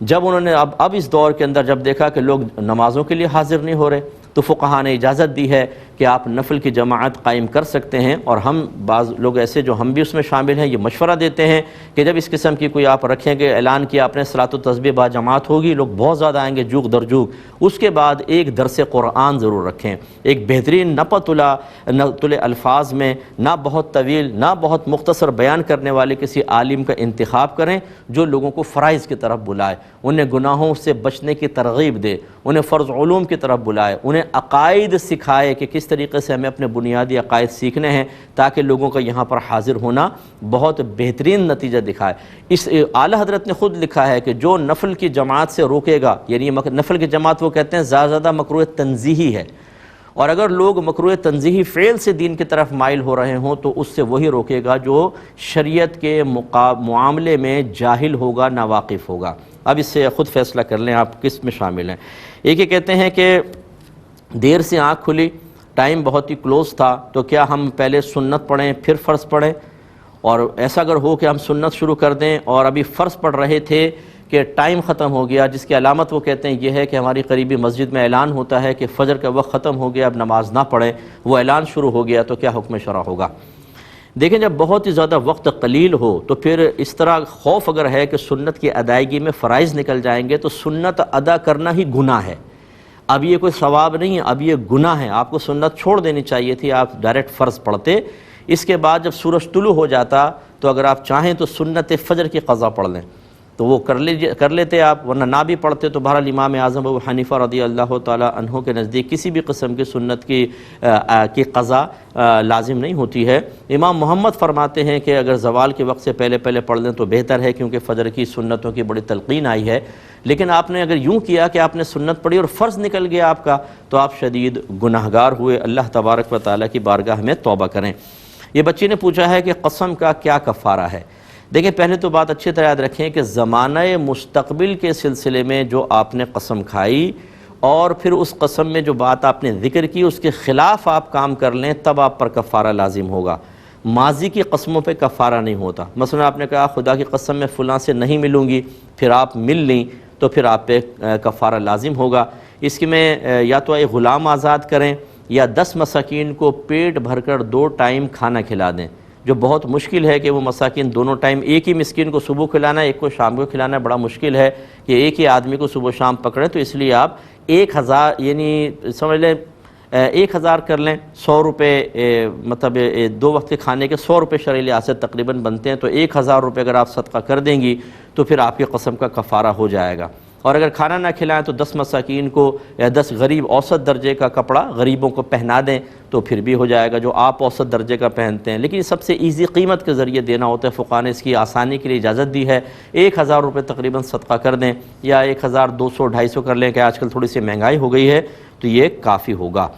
جب انہوں نے اب اس دور کے اندر جب دیکھا کہ لوگ نمازوں کے لیے حاضر نہیں ہو رہے تو فقہاء نے اجازت دی ہے کہ آپ نفل کی جماعت قائم کر سکتے ہیں، اور ہم بعض لوگ ایسے جو ہم بھی اس میں شامل ہیں یہ مشورہ دیتے ہیں کہ جب اس قسم کی کوئی آپ رکھیں گے، اعلان کیا آپ نے صلاۃ و تسبیح با جماعت ہوگی، لوگ بہت زیادہ آئیں گے جوگ در جوگ، اس کے بعد ایک درس قرآن ضرور رکھیں، ایک بہترین نہ تلے الفاظ میں، نہ بہت طویل نہ بہت مختصر بیان کرنے والے کسی عالم کا انتخاب کریں جو لوگوں کو فرائض کی طرف بلائے، انہیں گناہوں سے بچنے کی ترغیب دے، انہیں فرض علوم کی طرف بلائے، انہیں عقائد سکھائے کہ کس طریقے سے ہمیں اپنے بنیادی عقائد سیکھنے ہیں تاکہ لوگوں کا یہاں پر حاضر ہونا بہت بہترین نتیجہ دکھائے۔ اس اعلیٰ حضرت نے خود لکھا ہے کہ جو نفل کی جماعت سے روکے گا، یعنی نفل کی جماعت وہ کہتے ہیں زیادہ مکروہ تنزیہی ہے، اور اگر لوگ مکروہ تنزیہی فعل سے دین کی طرف مائل ہو رہے ہوں تو اس سے وہی روکے گا جو شریعت کے معاملے میں جاہل ہوگا، ناواقف ہوگا۔ اب اس سے خود فیصلہ کر لیں آپ کس میں شامل ہیں۔ ایک یہ کہتے ہیں کہ دیر سے آنکھ کھلی، ٹائم بہت ہی کلوز تھا، تو کیا ہم پہلے سنت پڑھیں پھر فرض پڑھیں؟ اور ایسا اگر ہو کہ ہم سنت شروع کر دیں اور ابھی فرض پڑھ رہے تھے کہ ٹائم ختم ہو گیا، جس کی علامت وہ کہتے ہیں یہ ہے کہ ہماری قریبی مسجد میں اعلان ہوتا ہے کہ فجر کا وقت ختم ہو گیا، اب نماز نہ پڑھیں، وہ اعلان شروع ہو گیا، تو کیا حکم شرع ہوگا؟ دیکھیں جب بہت ہی زیادہ وقت قلیل ہو تو پھر اس طرح خوف اگر ہے کہ سنت کی ادائیگی میں فرائض نکل جائیں گے تو سنت ادا کرنا ہی گناہ ہے، اب یہ کوئی ثواب نہیں ہے، اب یہ گناہ ہے، آپ کو سنت چھوڑ دینی چاہیے تھی، آپ ڈائریکٹ فرض پڑھتے۔ اس کے بعد جب سورج طلوع ہو جاتا تو اگر آپ چاہیں تو سنت فجر کی قضا پڑھ لیں تو وہ کر لیتے آپ، ورنہ نہ بھی پڑھتے تو بہرحال امام اعظم ابو حنیفہ رضی اللہ تعالی عنہ کے نزدیک کسی بھی قسم کی سنت کی قضا لازم نہیں ہوتی ہے۔ امام محمد فرماتے ہیں کہ اگر زوال کے وقت سے پہلے پڑھ لیں تو بہتر ہے، کیونکہ فجر کی سنتوں کی بڑی تلقین آئی ہے، لیکن آپ نے اگر یوں کیا کہ آپ نے سنت پڑھی اور فرض نکل گیا آپ کا تو آپ شدید گناہگار ہوئے۔ اللہ تبارک و تعالیٰ کی بارگاہ میں توبہ کریں۔ یہ بچی نے پوچھا ہے کہ قسم کا کیا کفارہ ہے؟ دیکھیں پہلے تو بات اچھی طرح یاد رکھیں کہ زمانہ مستقبل کے سلسلے میں جو آپ نے قسم کھائی اور پھر اس قسم میں جو بات آپ نے ذکر کی اس کے خلاف آپ کام کر لیں تب آپ پر کفارہ لازم ہوگا۔ ماضی کی قسموں پہ کفارہ نہیں ہوتا۔ مثلا آپ نے کہا خدا کی قسم میں فلاں سے نہیں ملوں گی، پھر آپ مل لیں تو پھر آپ پہ کفارہ لازم ہوگا۔ اس کی میں یا تو ایک غلام آزاد کریں یا 10 مساکین کو پیٹ بھر کر 2 ٹائم کھانا کھلا دیں، جو بہت مشکل ہے کہ وہ مساکین دونوں ٹائم، ایک ہی مسکین کو صبح کھلانا ہے ایک کو شام کو کھلانا ہے، بڑا مشکل ہے کہ ایک ہی آدمی کو صبح شام پکڑیں، تو اس لیے آپ 1000 یعنی سمجھ لیں 1000 کر لیں، 100 روپے مطلب 2 وقت کے کھانے کے 100 روپے شرعی لحاظ سے تقریباً بنتے ہیں، تو 1000 روپے اگر آپ صدقہ کر دیں گی تو پھر آپ کی قسم کا کفارہ ہو جائے گا۔ اور اگر کھانا نہ کھلائیں تو 10 مساکین کو یا 10 غریب اوسط درجے کا کپڑا غریبوں کو پہنا دیں تو پھر بھی ہو جائے گا جو آپ اوسط درجے کا پہنتے ہیں، لیکن یہ سب سے ایزی قیمت کے ذریعے دینا ہوتا ہے۔ فقہاء نے اس کی آسانی کے لیے اجازت دی ہے، 1000 روپے تقریباً صدقہ کر دیں یا 1200 250 کر لیں کہ آج کل تھوڑی سی مہنگائی ہو گئی ہے تو یہ کافی ہوگا۔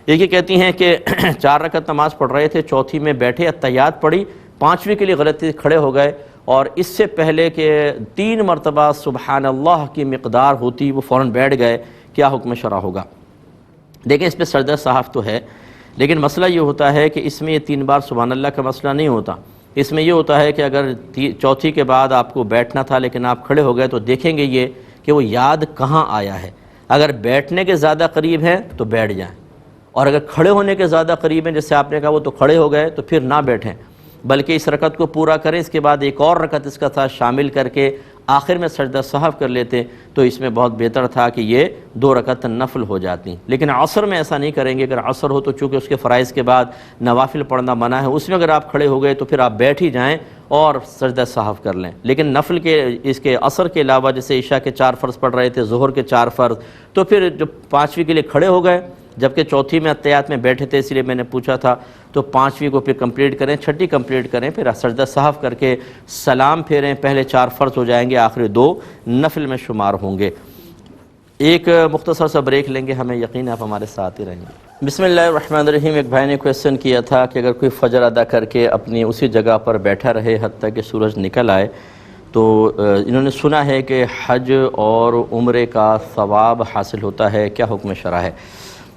یہ کہتی ہیں کہ 4 رکعت نماز پڑھ رہے تھے، چوتھی میں بیٹھے اتحیات پڑھی 5ویں کے لیے غلطی کھڑے ہو گئے اور اس سے پہلے کہ 3 مرتبہ سبحان اللہ کی مقدار ہوتی وہ فوراً بیٹھ گئے، کیا حکم شرع ہوگا؟ دیکھیں اس پہ سجدہ صحف تو ہے، لیکن مسئلہ یہ ہوتا ہے کہ اس میں یہ 3 بار سبحان اللہ کا مسئلہ نہیں ہوتا، اس میں یہ ہوتا ہے کہ اگر چوتھی کے بعد آپ کو بیٹھنا تھا لیکن آپ کھڑے ہو گئے تو دیکھیں گے یہ کہ وہ یاد کہاں آیا ہے۔ اگر بیٹھنے کے زیادہ قریب ہیں تو بیٹھ جائیں، اور اگر کھڑے ہونے کے زیادہ قریب ہیں جیسے آپ نے کہا وہ تو کھڑے ہو گئے تو پھر نہ بیٹھیں، بلکہ اس رکعت کو پورا کریں، اس کے بعد ایک اور رکعت اس کا ساتھ شامل کر کے آخر میں سجدہ صحف کر لیتے تو اس میں بہت بہتر تھا کہ یہ 2 رکعت نفل ہو جاتی۔ لیکن عصر میں ایسا نہیں کریں گے، اگر عصر ہو تو چونکہ اس کے فرائض کے بعد نوافل پڑھنا منع ہے، اس میں اگر آپ کھڑے ہو گئے تو پھر آپ بیٹھ ہی جائیں اور سجدہ صحف کر لیں۔ لیکن نفل کے اس کے عصر کے علاوہ جیسے عشاء کے 4 فرض پڑھ رہے تھے، ظہر کے 4 فرض، تو پھر جو 5ویں کے لیے کھڑے ہو گئے جبکہ چوتھی میں اتحیات میں بیٹھے تھے اس لیے میں نے پوچھا تھا، تو 5ویں کو پھر کمپلیٹ کریں، 6ٹھی کمپلیٹ کریں، پھر سجدہ صحف کر کے سلام پھیریں، پہلے 4 فرض ہو جائیں گے، آخری 2 نفل میں شمار ہوں گے۔ ایک مختصر سا بریک لیں گے، ہمیں یقین ہے آپ ہمارے ساتھ ہی رہیں گے۔ بسم اللہ الرحمن الرحیم۔ ایک بھائی نے کویسچن کیا تھا کہ اگر کوئی فجر ادا کر کے اپنی اسی جگہ پر بیٹھا رہے حتیٰ کہ سورج نکل آئے، تو انہوں نے سنا ہے کہ حج اور عمرے کا ثواب حاصل ہوتا ہے، کیا حکم شرع ہے؟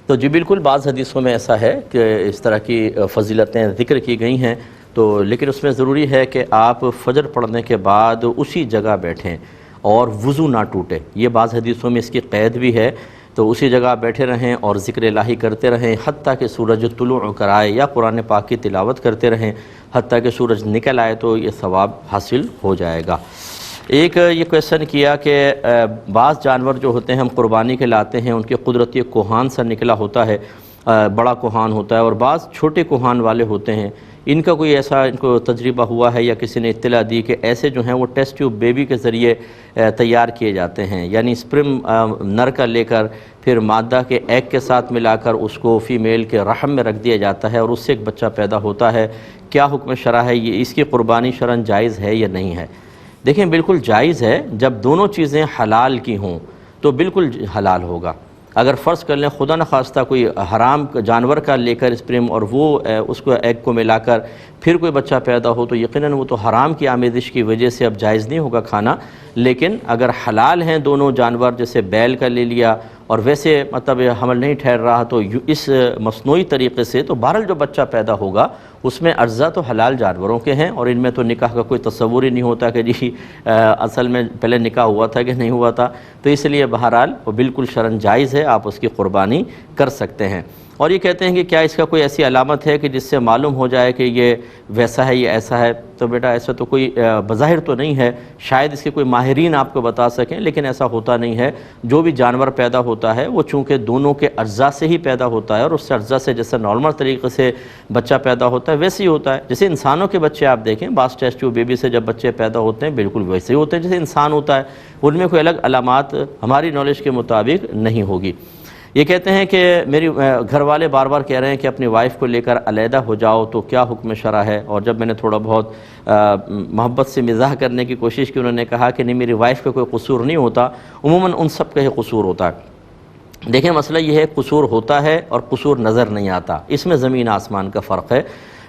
تو جی بالکل، بعض حدیثوں میں ایسا ہے کہ اس طرح کی فضیلتیں ذکر کی گئی ہیں، تو لیکن اس میں ضروری ہے کہ آپ فجر پڑھنے کے بعد اسی جگہ بیٹھیں اور وضو نہ ٹوٹے، یہ بعض حدیثوں میں اس کی قید بھی ہے، تو اسی جگہ بیٹھے رہیں اور ذکر الہی کرتے رہیں حتیٰ کہ سورج طلوع کرائے، یا قرآن پاک کی تلاوت کرتے رہیں حتیٰ کہ سورج نکل آئے، تو یہ ثواب حاصل ہو جائے گا۔ ایک یہ کویسچن کیا کہ بعض جانور جو ہوتے ہیں ہم قربانی کے لاتے ہیں، ان کے قدرتی کوہان سے نکلا ہوتا ہے، بڑا کوہان ہوتا ہے، اور بعض چھوٹے کوہان والے ہوتے ہیں، ان کا کوئی ایسا ان کو تجربہ ہوا ہے یا کسی نے اطلاع دی کہ ایسے جو ہیں وہ ٹیسٹ ٹیوب بیبی کے ذریعے تیار کیے جاتے ہیں، یعنی اسپرم نر کا لے کر پھر مادہ کے ایگ کے ساتھ ملا کر اس کو فیمیل کے رحم میں رکھ دیا جاتا ہے اور اس سے ایک بچہ پیدا ہوتا ہے، کیا حکم شرع ہے؟ یہ اس کی قربانی شرعاً جائز ہے یا نہیں ہے؟ دیکھیں بالکل جائز ہے، جب دونوں چیزیں حلال کی ہوں تو بالکل حلال ہوگا۔ اگر فرض کر لیں خدا نخواستہ کوئی حرام جانور کا لے کر اسپرم اور وہ اس کو ایگ کو ملا کر پھر کوئی بچہ پیدا ہو تو یقیناً وہ تو حرام کی آمیزش کی وجہ سے اب جائز نہیں ہوگا کھانا، لیکن اگر حلال ہیں دونوں جانور، جیسے بیل کا لے لیا اور ویسے مطلب حمل نہیں ٹھہر رہا تو اس مصنوعی طریقے سے، تو بہرحال جو بچہ پیدا ہوگا اس میں اجزاء تو حلال جانوروں کے ہیں، اور ان میں تو نکاح کا کوئی تصور ہی نہیں ہوتا کہ جی اصل میں پہلے نکاح ہوا تھا کہ نہیں ہوا تھا، تو اس لیے بہرحال وہ بالکل شرعاً جائز ہے، آپ اس کی قربانی کر سکتے ہیں۔ اور یہ کہتے ہیں کہ کیا اس کا کوئی ایسی علامت ہے کہ جس سے معلوم ہو جائے کہ یہ ویسا ہے یہ ایسا ہے؟ تو بیٹا ایسا تو کوئی بظاہر تو نہیں ہے، شاید اس کے کوئی ماہرین آپ کو بتا سکیں، لیکن ایسا ہوتا نہیں ہے۔ جو بھی جانور پیدا ہوتا ہے وہ چونکہ دونوں کے اجزاء سے ہی پیدا ہوتا ہے، اور اس سے اجزاء سے جیسے نارمل طریقے سے بچہ پیدا ہوتا ہے ویسے ہی ہوتا ہے، جیسے انسانوں کے بچے آپ دیکھیں، بعض ٹیسٹ ٹیوب بیبی سے جب بچے پیدا ہوتے ہیں بالکل ویسے ہی ہوتے ہیں جیسے انسان ہوتا ہے، ان میں کوئی الگ علامات ہماری نالج کے مطابق نہیں ہوگی۔ یہ کہتے ہیں کہ میری گھر والے بار بار کہہ رہے ہیں کہ اپنی وائف کو لے کر علیحدہ ہو جاؤ، تو کیا حکم شرع ہے؟ اور جب میں نے تھوڑا بہت محبت سے مزاح کرنے کی کوشش کی، انہوں نے کہا کہ نہیں میری وائف کا کوئی قصور نہیں ہوتا، عموماً ان سب کا ہی قصور ہوتا ہے۔ دیکھیں مسئلہ یہ ہے قصور ہوتا ہے اور قصور نظر نہیں آتا، اس میں زمین آسمان کا فرق ہے۔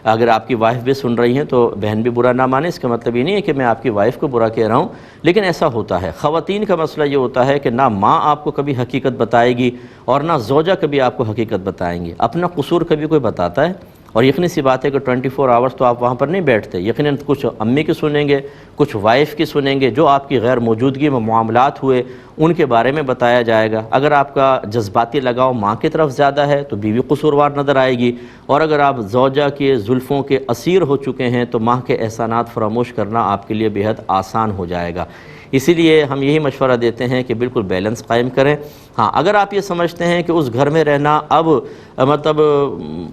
اگر آپ کی وائف بھی سن رہی ہیں تو بہن بھی برا نہ مانے، اس کا مطلب یہ نہیں ہے کہ میں آپ کی وائف کو برا کہہ رہا ہوں، لیکن ایسا ہوتا ہے۔ خواتین کا مسئلہ یہ ہوتا ہے کہ نہ ماں آپ کو کبھی حقیقت بتائے گی اور نہ زوجہ کبھی آپ کو حقیقت بتائیں گی، اپنا قصور کبھی کوئی بتاتا ہے، اور یقینی سی بات ہے کہ 24 آورز تو آپ وہاں پر نہیں بیٹھتے، یقیناً کچھ امی کی سنیں گے، کچھ وائف کی سنیں گے، جو آپ کی غیر موجودگی میں معاملات ہوئے ان کے بارے میں بتایا جائے گا۔ اگر آپ کا جذباتی لگاؤ ماں کی طرف زیادہ ہے تو بیوی قصوروار نظر آئے گی، اور اگر آپ زوجہ کے زلفوں کے اسیر ہو چکے ہیں تو ماں کے احسانات فراموش کرنا آپ کے لیے بے حد آسان ہو جائے گا۔ اسی لیے ہم یہی مشورہ دیتے ہیں کہ بالکل بیلنس قائم کریں۔ ہاں اگر آپ یہ سمجھتے ہیں کہ اس گھر میں رہنا اب مطلب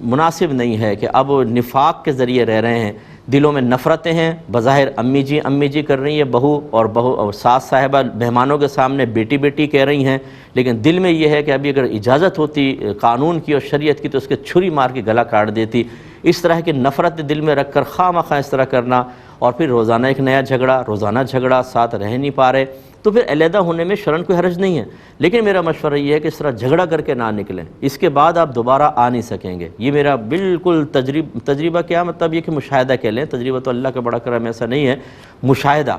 مناسب نہیں ہے، کہ اب نفاق کے ذریعے رہ رہے ہیں، دلوں میں نفرتیں ہیں، بظاہر امی جی کر رہی ہیں بہو، اور ساس صاحبہ مہمانوں کے سامنے بیٹی بیٹی کہہ رہی ہیں، لیکن دل میں یہ ہے کہ ابھی اگر اجازت ہوتی قانون کی اور شریعت کی تو اس کے چھری مار کے گلا کاٹ دیتی۔ اس طرح کی نفرت دل میں رکھ کر خواہ مخواہ اس طرح کرنا، اور پھر روزانہ ایک نیا جھگڑا، ساتھ رہ نہیں پا رہے، تو پھر علیحدہ ہونے میں شرعاً کوئی حرج نہیں ہے. لیکن میرا مشورہ یہ ہے کہ اس طرح جھگڑا کر کے نہ نکلیں, اس کے بعد آپ دوبارہ آ نہیں سکیں گے. یہ میرا بالکل تجربہ کیا مطلب یہ کہ مشاہدہ کہہ لیں, تجربہ تو اللہ کا بڑا کرم ایسا نہیں ہے, مشاہدہ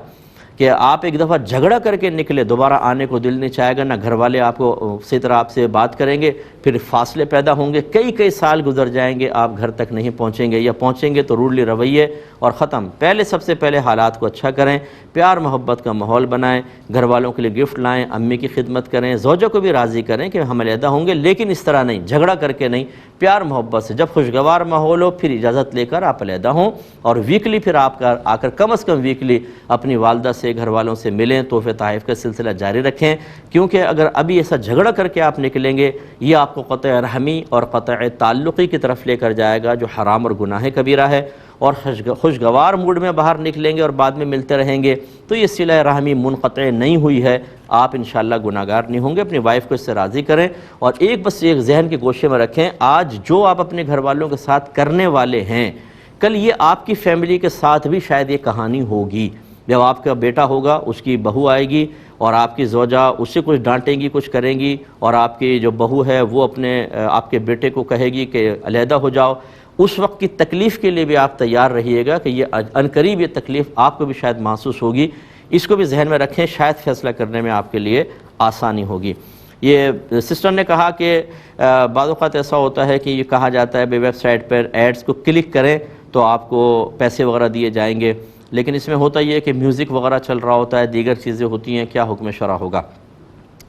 کہ آپ ایک دفعہ جھگڑا کر کے نکلے, دوبارہ آنے کو دل نہیں چاہے گا, نہ گھر والے آپ کو اسی طرح آپ سے بات کریں گے, پھر فاصلے پیدا ہوں گے, کئی سال گزر جائیں گے, آپ گھر تک نہیں پہنچیں گے, یا پہنچیں گے تو روڈلی رویے اور ختم. سب سے پہلے حالات کو اچھا کریں, پیار محبت کا ماحول بنائیں, گھر والوں کے لیے گفٹ لائیں, امی کی خدمت کریں, زوجہ کو بھی راضی کریں کہ ہم علیحدہ ہوں گے, لیکن اس طرح نہیں, جھگڑا کر کے نہیں, پیار محبت سے. جب خوشگوار ماحول ہو پھر اجازت لے کر آپ علیحدہ ہوں, اور ویکلی پھر آپ آ کر کم از کم ویکلی اپنی والدہ سے, گھر والوں سے ملیں, تحفے تحائف کا سلسلہ جاری رکھیں. کیونکہ اگر ابھی ایسا جھگڑا کر کے آپ نکلیں گے, یہ آپ کو قطع رحمی اور قطع تعلقی کی طرف لے کر جائے گا, جو حرام اور گناہ کبیرہ ہے. اور خوشگوار موڈ میں باہر نکلیں گے اور بعد میں ملتے رہیں گے تو یہ صلہ رحمی منقطع نہیں ہوئی ہے, آپ انشاءاللہ گناہگار نہیں ہوں گے. اپنی وائف کو اس سے راضی کریں, اور ایک ذہن کے گوشے میں رکھیں, آج جو آپ اپنے گھر والوں کے ساتھ کرنے والے ہیں, کل یہ آپ کی فیملی کے ساتھ بھی شاید یہ کہانی ہوگی. جب آپ کا بیٹا ہوگا, اس کی بہو آئے گی اور آپ کی زوجہ اس سے کچھ ڈانٹیں گی, کچھ کریں گی, اور آپ کی جو بہو ہے وہ آپ کے بیٹے کو کہے گی کہ علیحدہ ہو جاؤ, اس وقت کی تکلیف کے لیے بھی آپ تیار رہیے گا کہ یہ عنقریب یہ تکلیف آپ کو بھی شاید محسوس ہوگی. اس کو بھی ذہن میں رکھیں, شاید فیصلہ کرنے میں آپ کے لیے آسانی ہوگی. یہ سسٹر نے کہا کہ بعض اوقات ایسا ہوتا ہے کہ یہ کہا جاتا ہے ویب سائٹ پر ایڈز کو کلک کریں تو آپ کو پیسے وغیرہ دیے جائیں گے, لیکن اس میں ہوتا یہ ہے کہ میوزک وغیرہ چل رہا ہوتا ہے, دیگر چیزیں ہوتی ہیں, کیا حکم شرع ہوگا؟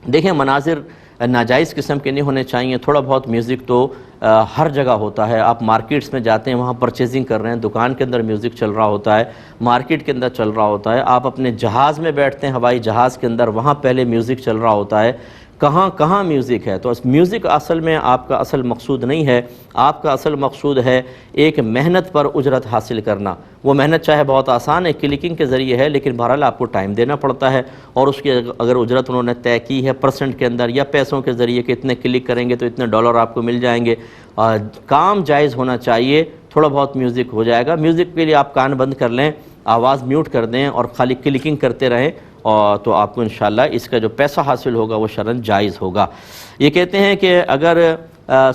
دیکھیں, مناظر ناجائز قسم کے نہیں ہونے چاہیے. تھوڑا بہت میوزک تو ہر جگہ ہوتا ہے. آپ مارکیٹس میں جاتے ہیں, وہاں پرچیزنگ کر رہے ہیں, دکان کے اندر میوزک چل رہا ہوتا ہے, مارکیٹ کے اندر چل رہا ہوتا ہے. آپ اپنے جہاز میں بیٹھتے ہیں, ہوائی جہاز کے اندر, وہاں پہلے میوزک چل رہا ہوتا ہے. کہاں میوزک ہے؟ تو میوزک اصل میں آپ کا اصل مقصود نہیں ہے. آپ کا اصل مقصود ہے ایک محنت پر اجرت حاصل کرنا. وہ محنت چاہے بہت آسان ہے, کلکنگ کے ذریعے ہے, لیکن بہرحال آپ کو ٹائم دینا پڑتا ہے, اور اس کی اگر اجرت انہوں نے طے کی ہے پرسنٹ کے اندر یا پیسوں کے ذریعے کہ اتنے کلک کریں گے تو اتنے ڈالر آپ کو مل جائیں گے. کام جائز ہونا چاہیے. تھوڑا بہت میوزک ہو جائے گا, میوزک کے لیے آپ کان بند کر لیں, آواز میوٹ کر دیں اور خالی کلکنگ کرتے رہیں, اور تو آپ کو انشاءاللہ اس کا جو پیسہ حاصل ہوگا وہ شرعاً جائز ہوگا. یہ کہتے ہیں کہ اگر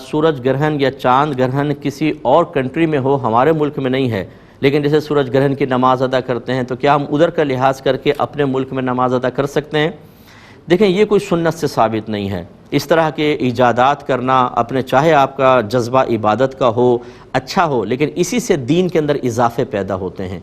سورج گرہن یا چاند گرہن کسی اور کنٹری میں ہو, ہمارے ملک میں نہیں ہے, لیکن جیسے سورج گرہن کی نماز ادا کرتے ہیں, تو کیا ہم ادھر کا لحاظ کر کے اپنے ملک میں نماز ادا کر سکتے ہیں؟ دیکھیں, یہ کوئی سنت سے ثابت نہیں ہے. اس طرح کے ایجادات کرنا اپنے, چاہے آپ کا جذبہ عبادت کا ہو, اچھا ہو, لیکن اسی سے دین کے اندر اضافے پیدا ہوتے ہیں.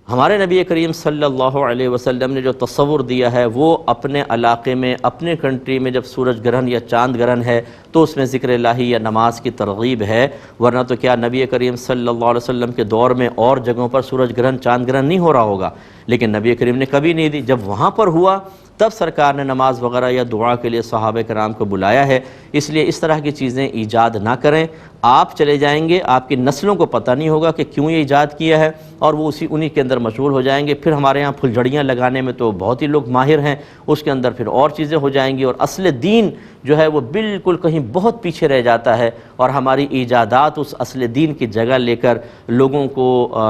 ہمارے نبی کریم صلی اللہ علیہ وسلم نے جو تصور دیا ہے وہ اپنے علاقے میں, اپنے کنٹری میں جب سورج گرہن یا چاند گرہن ہے تو اس میں ذکر الہی یا نماز کی ترغیب ہے. ورنہ تو کیا نبی کریم صلی اللہ علیہ وسلم کے دور میں اور جگہوں پر سورج گرہن چاند گرہن نہیں ہو رہا ہوگا, لیکن نبی کریم نے کبھی نہیں دی. جب وہاں پر ہوا تب سرکار نے نماز وغیرہ یا دعا کے لیے صحابہ کرام کو بلایا ہے. اس لیے اس طرح کی چیزیں ایجاد نہ کریں. آپ چلے جائیں گے, آپ کی نسلوں کو پتہ نہیں ہوگا کہ کیوں یہ ایجاد کیا ہے, اور وہ انہی کے اندر مشغول ہو جائیں گے. پھر ہمارے ہاں پھلجھڑیاں لگانے میں تو بہت ہی لوگ ماہر ہیں, اس کے اندر پھر اور چیزیں ہو جائیں گی, اور اصل دین جو ہے وہ بالکل کہیں بہت پیچھے رہ جاتا ہے. اور ہماری ایجادات اس اصل دین کی جگہ لے کر لوگوں کو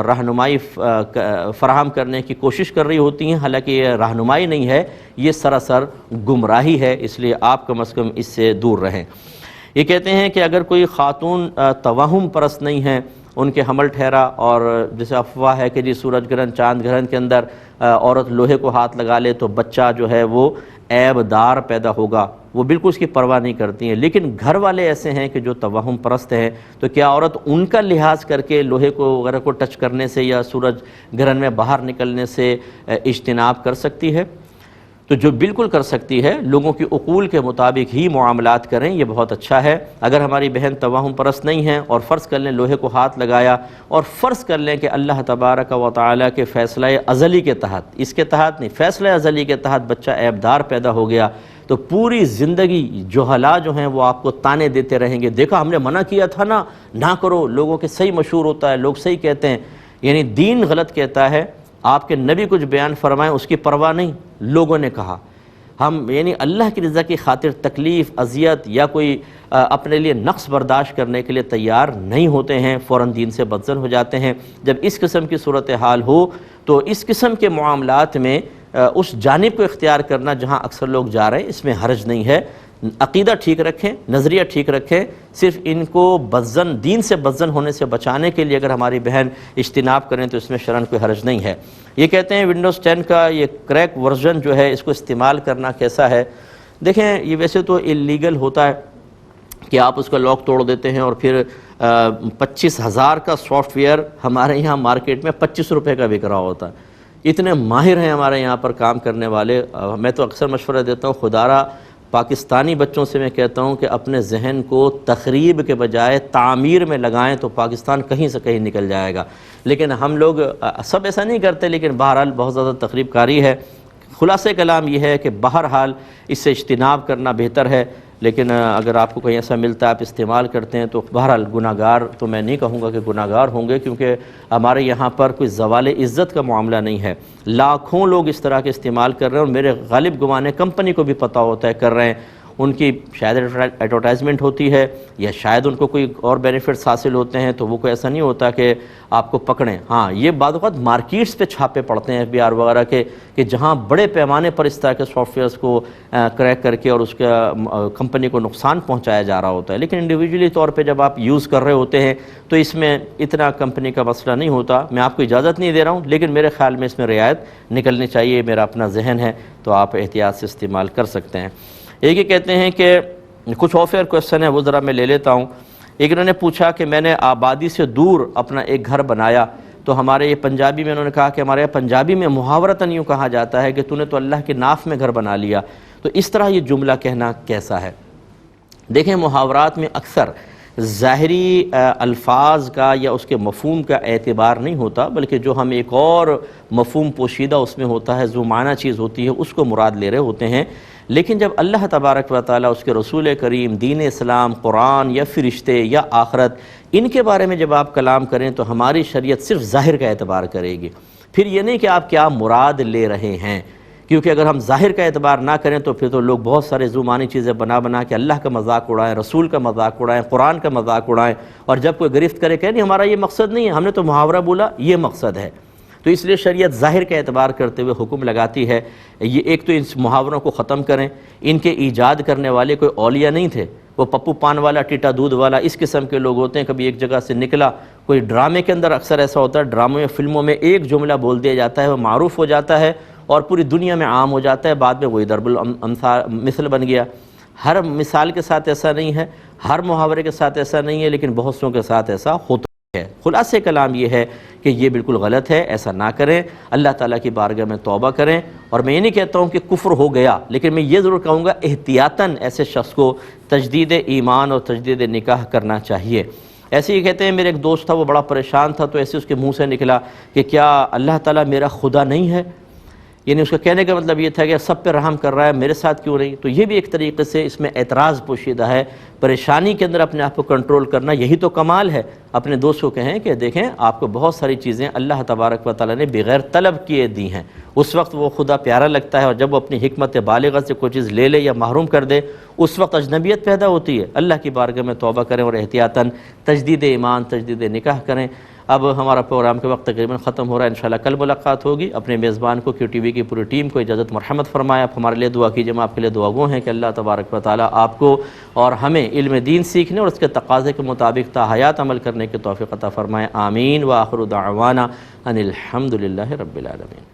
رہنمائی فراہم کرنے کی کوشش کر رہی ہوتی ہیں, حالانکہ یہ رہنمائی نہیں ہے, یہ سراسر گمراہی ہے. اس لیے آپ کم از کم اس سے دور رہیں. یہ کہتے ہیں کہ اگر کوئی خاتون توہم پرست نہیں ہے, ان کے حمل ٹھہرا, اور جیسے افواہ ہے کہ جی سورج گرہن چاند گرہن کے اندر عورت لوہے کو ہاتھ لگا لے تو بچہ جو ہے وہ عیب دار پیدا ہوگا, وہ بالکل اس کی پرواہ نہیں کرتی ہیں. لیکن گھر والے ایسے ہیں کہ جو توہم پرست ہیں, تو کیا عورت ان کا لحاظ کر کے لوہے کو وغیرہ کو ٹچ کرنے سے یا سورج گرہن میں باہر نکلنے سے اجتناب کر سکتی ہے؟ تو جو بالکل کر سکتی ہے, لوگوں کی عقول کے مطابق ہی معاملات کریں, یہ بہت اچھا ہے. اگر ہماری بہن توہم پرست نہیں ہیں اور فرض کر لیں لوہے کو ہاتھ لگایا, اور فرض کر لیں کہ اللہ تبارک و تعالیٰ کے فیصلہ ازلی کے تحت, اس کے تحت نہیں, فیصلہ ازلی کے تحت بچہ عیب دار پیدا ہو گیا, تو پوری زندگی جہلا جو ہیں وہ آپ کو تانے دیتے رہیں گے, دیکھا ہم نے منع کیا تھا نا, نہ کرو. لوگوں کے صحیح مشہور ہوتا ہے, لوگ صحیح کہتے ہیں, یعنی دین غلط کہتا ہے, آپ کے نبی کچھ بیان فرمائیں اس کی پرواہ نہیں, لوگوں نے کہا. ہم یعنی اللہ کی رضا کی خاطر تکلیف, اذیت یا کوئی اپنے لیے نقص برداشت کرنے کے لیے تیار نہیں ہوتے ہیں, فوراً دین سے بدزن ہو جاتے ہیں. جب اس قسم کی صورتحال ہو تو اس قسم کے معاملات میں اس جانب کو اختیار کرنا جہاں اکثر لوگ جا رہے ہیں، اس میں حرج نہیں ہے۔ عقیدہ ٹھیک رکھیں، نظریہ ٹھیک رکھیں، صرف ان کو بدزن دین سے بدزن ہونے سے بچانے کے لیے اگر ہماری بہن اجتناب کریں تو اس میں شرعاً کوئی حرج نہیں ہے۔ یہ کہتے ہیں ونڈوز 10 کا یہ کریک ورژن جو ہے اس کو استعمال کرنا کیسا ہے؟ دیکھیں یہ ویسے تو اللیگل ہوتا ہے کہ آپ اس کا لاک توڑ دیتے ہیں اور پھر 25,000 کا سافٹ ویئر ہمارے یہاں مارکیٹ میں 25 روپے کا بک رہا ہوتا ہے۔ اتنے ماہر ہیں ہمارے یہاں پر کام کرنے والے۔ میں تو اکثر مشورہ دیتا ہوں، خدارہ پاکستانی بچوں سے میں کہتا ہوں کہ اپنے ذہن کو تخریب کے بجائے تعمیر میں لگائیں تو پاکستان کہیں سے کہیں نکل جائے گا۔ لیکن ہم لوگ سب ایسا نہیں کرتے، لیکن بہرحال بہت زیادہ تخریب کاری ہے۔ خلاصہ کلام یہ ہے کہ بہرحال اس سے اجتناب کرنا بہتر ہے، لیکن اگر آپ کو کہیں ایسا ملتا ہے آپ استعمال کرتے ہیں تو بہرحال گناہگار تو میں نہیں کہوں گا کہ گناہگار ہوں گے، کیونکہ ہمارے یہاں پر کوئی زوال عزت کا معاملہ نہیں ہے۔ لاکھوں لوگ اس طرح کے استعمال کر رہے ہیں اور میرے غالب گمانے کمپنی کو بھی پتہ ہوتا ہے کر رہے ہیں، ان کی شاید ایڈورٹائزمنٹ ہوتی ہے یا شاید ان کو کوئی اور بینیفٹس حاصل ہوتے ہیں، تو وہ کوئی ایسا نہیں ہوتا کہ آپ کو پکڑیں۔ ہاں یہ بعض اوقات مارکیٹس پہ چھاپے پڑتے ہیں FBI وغیرہ کے، کہ جہاں بڑے پیمانے پر اس طرح کے سافٹ ویئرس کو کریک کر کے اور اس کا کمپنی کو نقصان پہنچایا جا رہا ہوتا ہے۔ لیکن انڈیویجولی طور پہ جب آپ یوز کر رہے ہوتے ہیں تو اس میں اتنا کمپنی کا مسئلہ نہیں ہوتا۔ میں آپ کو اجازت نہیں دے رہا ہوں، لیکن میرے خیال میں اس میں رعایت نکلنی چاہیے، میرا اپنا ذہن ہے، تو آپ احتیاط سے استعمال کر سکتے ہیں۔ ایک یہ کہتے ہیں کہ کچھ آف ایئر کویسچن ہے وہ ذرا میں لے لیتا ہوں۔ ایک انہوں نے پوچھا کہ میں نے آبادی سے دور اپنا ایک گھر بنایا، تو ہمارے یہ پنجابی میں انہوں نے کہا کہ ہمارے یہاں پنجابی میں محاورتاً یوں کہا جاتا ہے کہ تو نے تو اللہ کے ناف میں گھر بنا لیا، تو اس طرح یہ جملہ کہنا کیسا ہے؟ دیکھیں محاورات میں اکثر ظاہری الفاظ کا یا اس کے مفہوم کا اعتبار نہیں ہوتا، بلکہ جو ہم ایک اور مفہوم پوشیدہ اس میں ہوتا ہے، جو معنی چیز ہوتی ہے، اس کو مراد لے رہے ہوتے ہیں۔ لیکن جب اللہ تبارک و تعالیٰ، اس کے رسول کریم، دین اسلام، قرآن یا فرشتے یا آخرت، ان کے بارے میں جب آپ کلام کریں تو ہماری شریعت صرف ظاہر کا اعتبار کرے گی، پھر یہ نہیں کہ آپ کیا مراد لے رہے ہیں، کیونکہ اگر ہم ظاہر کا اعتبار نہ کریں تو پھر تو لوگ بہت سارے زمانی چیزیں بنا کے اللہ کا مذاق اڑائیں، رسول کا مذاق اڑائیں، قرآن کا مذاق اڑائیں، اور جب کوئی گرفت کرے کہ نہیں ہمارا یہ مقصد نہیں ہے، ہم نے تو محاورہ بولا، یہ مقصد ہے۔ تو اس لیے شریعت ظاہر کا اعتبار کرتے ہوئے حکم لگاتی ہے، یہ ایک تو ان محاوروں کو ختم کریں۔ ان کے ایجاد کرنے والے کوئی اولیاء نہیں تھے، وہ پپو پان والا، ٹیٹا دودھ والا، اس قسم کے لوگ ہوتے ہیں، کبھی ایک جگہ سے نکلا، کوئی ڈرامے کے اندر اکثر ایسا ہوتا ہے، ڈراموں میں، فلموں میں ایک جملہ بول دیا جاتا ہے، وہ معروف ہو جاتا ہے اور پوری دنیا میں عام ہو جاتا ہے، بعد میں وہی ضرب المثل بن گیا۔ ہر مثال کے ساتھ ایسا نہیں ہے، ہر محاورے کے ساتھ ایسا نہیں ہے، لیکن بہت سوں کے ساتھ ایسا ہوتا ہے۔ خلاصہ کلام یہ ہے کہ یہ بالکل غلط ہے، ایسا نہ کریں، اللہ تعالیٰ کی بارگاہ میں توبہ کریں۔ اور میں یہ نہیں کہتا ہوں کہ کفر ہو گیا، لیکن میں یہ ضرور کہوں گا احتیاطاً ایسے شخص کو تجدید ایمان اور تجدید نکاح کرنا چاہیے۔ ایسے ہی کہتے ہیں میرے ایک دوست تھا، وہ بڑا پریشان تھا، تو ایسے اس کے منہ سے نکلا کہ کیا اللہ تعالیٰ میرا خدا نہیں ہے؟ یعنی اس کا کہنے کا مطلب یہ تھا کہ سب پہ رحم کر رہا ہے، میرے ساتھ کیوں نہیں؟ تو یہ بھی ایک طریقے سے اس میں اعتراض پوشیدہ ہے۔ پریشانی کے اندر اپنے آپ کو کنٹرول کرنا، یہی تو کمال ہے۔ اپنے دوست کو کہیں کہ دیکھیں آپ کو بہت ساری چیزیں اللہ تبارک و تعالیٰ نے بغیر طلب کیے دی ہیں، اس وقت وہ خدا پیارا لگتا ہے، اور جب وہ اپنی حکمت بالغہ سے کوئی چیز لے لے یا محروم کر دے اس وقت اجنبیت پیدا ہوتی ہے۔ اللہ کی بارگاہ میں توبہ کریں اور احتیاطاً تجدید ایمان، تجدید نکاح کریں۔ اب ہمارا پروگرام کے وقت تقریباً ختم ہو رہا ہے، انشاءاللہ کل ملاقات ہوگی۔ اپنے میزبان کو QTV کی پوری ٹیم کو اجازت مرحمت فرمائے۔ آپ ہمارے لیے دعا کیجیے، ہم آپ کے لیے دعا گو ہیں کہ اللہ تبارک و تعالیٰ آپ کو اور ہمیں علم دین سیکھنے اور اس کے تقاضے کے مطابق تا حیات عمل کرنے کی توفیق عطا فرمائے۔ آمین۔ وآخر دعوانا ان الحمد للہ رب العالمین۔